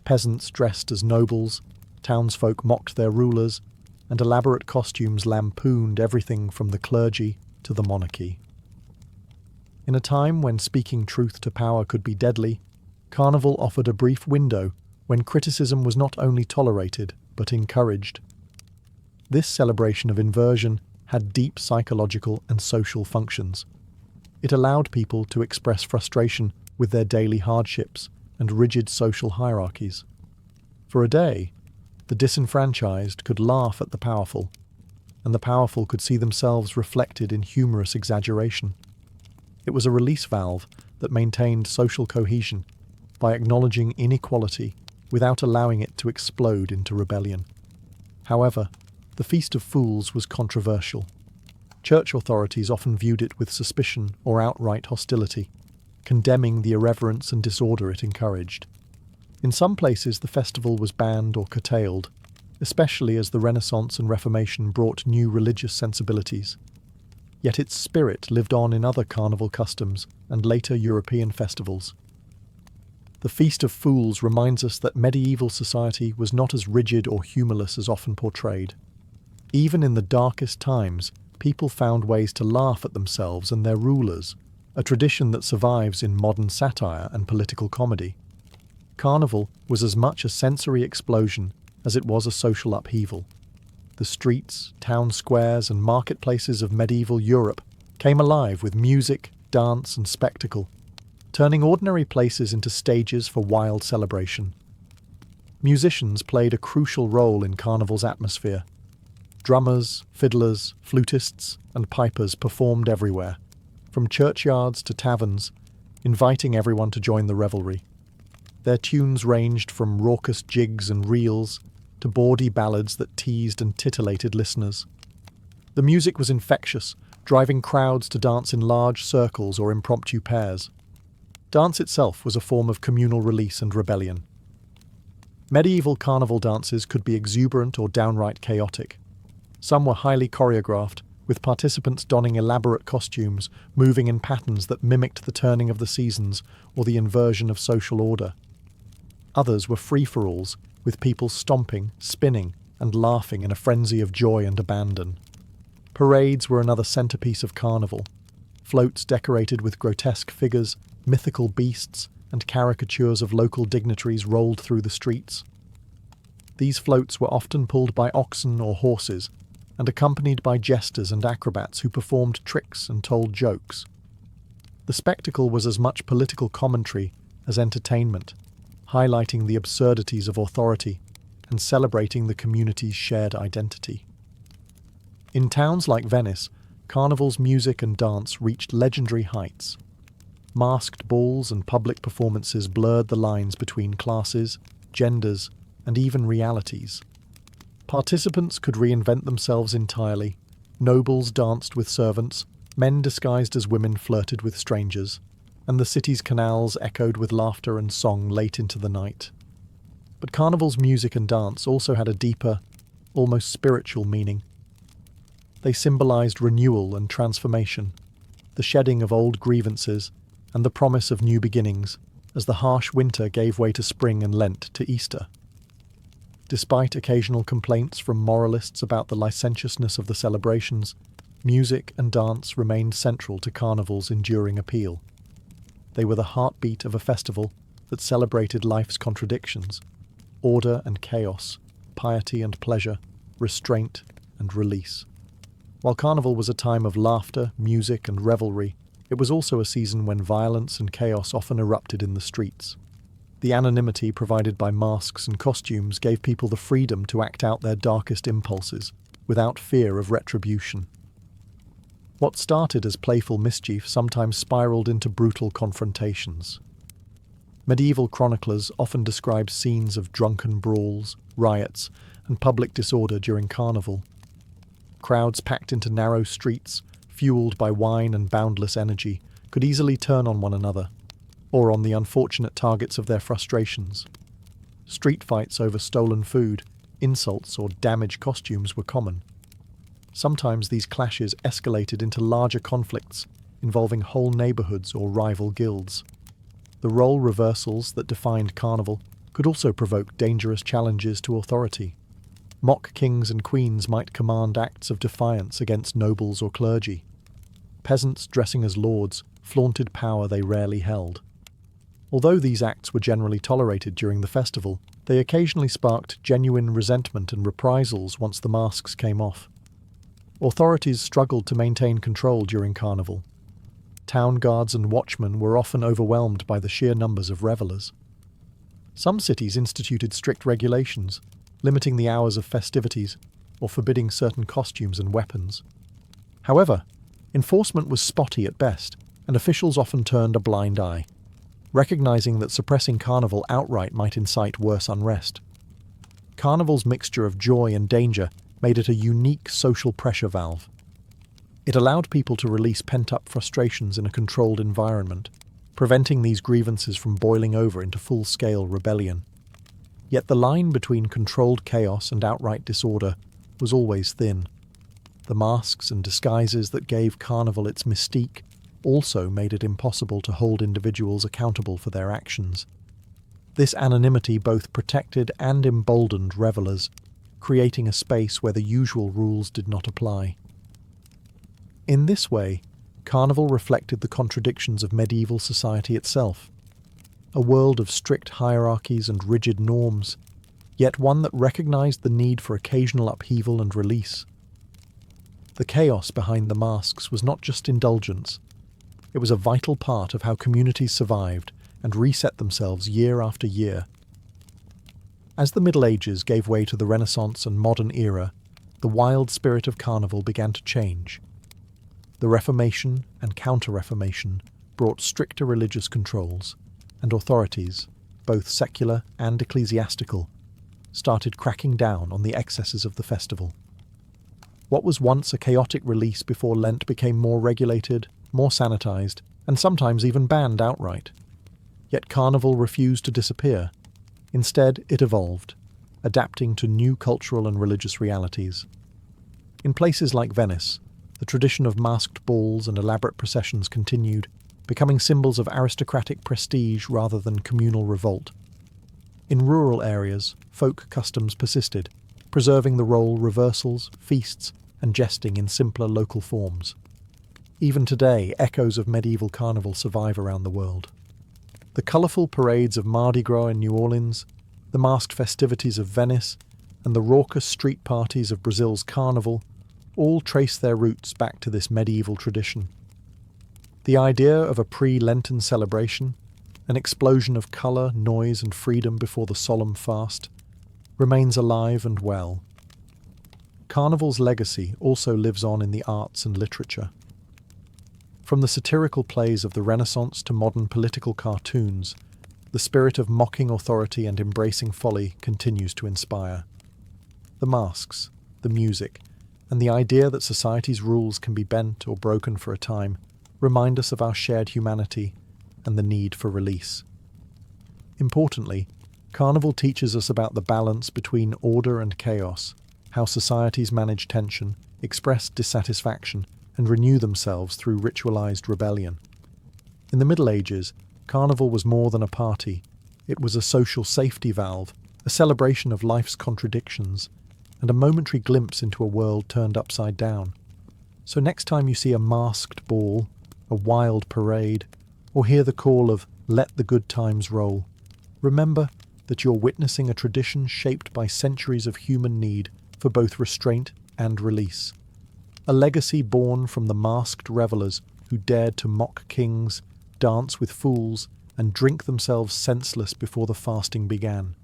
Peasants dressed as nobles, townsfolk mocked their rulers, and elaborate costumes lampooned everything from the clergy to the monarchy. In a time when speaking truth to power could be deadly, Carnival offered a brief window when criticism was not only tolerated, but encouraged. This celebration of inversion had deep psychological and social functions. It allowed people to express frustration with their daily hardships and rigid social hierarchies. For a day, the disenfranchised could laugh at the powerful, and the powerful could see themselves reflected in humorous exaggeration. It was a release valve that maintained social cohesion by acknowledging inequality without allowing it to explode into rebellion. However, the Feast of Fools was controversial. Church authorities often viewed it with suspicion or outright hostility, condemning the irreverence and disorder it encouraged. In some places, the festival was banned or curtailed, especially as the Renaissance and Reformation brought new religious sensibilities. Yet its spirit lived on in other carnival customs and later European festivals. The Feast of Fools reminds us that medieval society was not as rigid or humorless as often portrayed. Even in the darkest times, people found ways to laugh at themselves and their rulers, a tradition that survives in modern satire and political comedy. Carnival was as much a sensory explosion as it was a social upheaval. The streets, town squares, and marketplaces of medieval Europe came alive with music, dance, and spectacle, turning ordinary places into stages for wild celebration. Musicians played a crucial role in Carnival's atmosphere. Drummers, fiddlers, flutists, and pipers performed everywhere, from churchyards to taverns, inviting everyone to join the revelry. Their tunes ranged from raucous jigs and reels to bawdy ballads that teased and titillated listeners. The music was infectious, driving crowds to dance in large circles or impromptu pairs. Dance itself was a form of communal release and rebellion. Medieval carnival dances could be exuberant or downright chaotic. Some were highly choreographed, with participants donning elaborate costumes, moving in patterns that mimicked the turning of the seasons or the inversion of social order. Others were free-for-alls, with people stomping, spinning, and laughing in a frenzy of joy and abandon. Parades were another centerpiece of Carnival. Floats decorated with grotesque figures, mythical beasts, and caricatures of local dignitaries rolled through the streets. These floats were often pulled by oxen or horses, and accompanied by jesters and acrobats who performed tricks and told jokes. The spectacle was as much political commentary as entertainment, highlighting the absurdities of authority and celebrating the community's shared identity. In towns like Venice, Carnival's music and dance reached legendary heights. Masked balls and public performances blurred the lines between classes, genders, and even realities. Participants could reinvent themselves entirely. Nobles danced with servants, men disguised as women flirted with strangers, and the city's canals echoed with laughter and song late into the night. But Carnival's music and dance also had a deeper, almost spiritual meaning. They symbolized renewal and transformation, the shedding of old grievances, and the promise of new beginnings, as the harsh winter gave way to spring and Lent to Easter. Despite occasional complaints from moralists about the licentiousness of the celebrations, music and dance remained central to Carnival's enduring appeal. They were the heartbeat of a festival that celebrated life's contradictions, order and chaos, piety and pleasure, restraint and release. While Carnival was a time of laughter, music, and revelry, it was also a season when violence and chaos often erupted in the streets. The anonymity provided by masks and costumes gave people the freedom to act out their darkest impulses, without fear of retribution. What started as playful mischief sometimes spiraled into brutal confrontations. Medieval chroniclers often described scenes of drunken brawls, riots, and public disorder during Carnival. Crowds packed into narrow streets, fueled by wine and boundless energy, could easily turn on one another, or on the unfortunate targets of their frustrations. Street fights over stolen food, insults, or damaged costumes were common. Sometimes these clashes escalated into larger conflicts involving whole neighborhoods or rival guilds. The role reversals that defined Carnival could also provoke dangerous challenges to authority. Mock kings and queens might command acts of defiance against nobles or clergy. Peasants dressing as lords flaunted power they rarely held. Although these acts were generally tolerated during the festival, they occasionally sparked genuine resentment and reprisals once the masks came off. Authorities struggled to maintain control during Carnival. Town guards and watchmen were often overwhelmed by the sheer numbers of revelers. Some cities instituted strict regulations, limiting the hours of festivities or forbidding certain costumes and weapons. However, enforcement was spotty at best, and officials often turned a blind eye, recognizing that suppressing Carnival outright might incite worse unrest. Carnival's mixture of joy and danger made it a unique social pressure valve. It allowed people to release pent-up frustrations in a controlled environment, preventing these grievances from boiling over into full-scale rebellion. Yet the line between controlled chaos and outright disorder was always thin. The masks and disguises that gave Carnival its mystique also made it impossible to hold individuals accountable for their actions. This anonymity both protected and emboldened revelers, creating a space where the usual rules did not apply. In this way, Carnival reflected the contradictions of medieval society itself. a world of strict hierarchies and rigid norms, yet one that recognized the need for occasional upheaval and release. The chaos behind the masks was not just indulgence, it was a vital part of how communities survived and reset themselves year after year. As the Middle Ages gave way to the Renaissance and modern era, the wild spirit of Carnival began to change. The Reformation and Counter-Reformation brought stricter religious controls, and authorities, both secular and ecclesiastical, started cracking down on the excesses of the festival. What was once a chaotic release before Lent became more regulated, more sanitized, and sometimes even banned outright. Yet Carnival refused to disappear. Instead, it evolved, adapting to new cultural and religious realities. In places like Venice, the tradition of masked balls and elaborate processions continued, becoming symbols of aristocratic prestige rather than communal revolt. In rural areas, folk customs persisted, preserving the role reversals, feasts, and jesting in simpler local forms. Even today, echoes of medieval carnival survive around the world. The colourful parades of Mardi Gras in New Orleans, the masked festivities of Venice, and the raucous street parties of Brazil's Carnival all trace their roots back to this medieval tradition. The idea of a pre-Lenten celebration, an explosion of colour, noise and freedom before the solemn fast, remains alive and well. Carnival's legacy also lives on in the arts and literature. From the satirical plays of the Renaissance to modern political cartoons, the spirit of mocking authority and embracing folly continues to inspire. The masks, the music, and the idea that society's rules can be bent or broken for a time remind us of our shared humanity and the need for release. Importantly, Carnival teaches us about the balance between order and chaos, how societies manage tension, express dissatisfaction, and renew themselves through ritualized rebellion. In the Middle Ages, Carnival was more than a party. It was a social safety valve, a celebration of life's contradictions, and a momentary glimpse into a world turned upside down. So next time you see a masked ball, a wild parade, or hear the call of "Let the good times roll," remember that you're witnessing a tradition shaped by centuries of human need for both restraint and release. A legacy born from the masked revelers who dared to mock kings, dance with fools, and drink themselves senseless before the fasting began.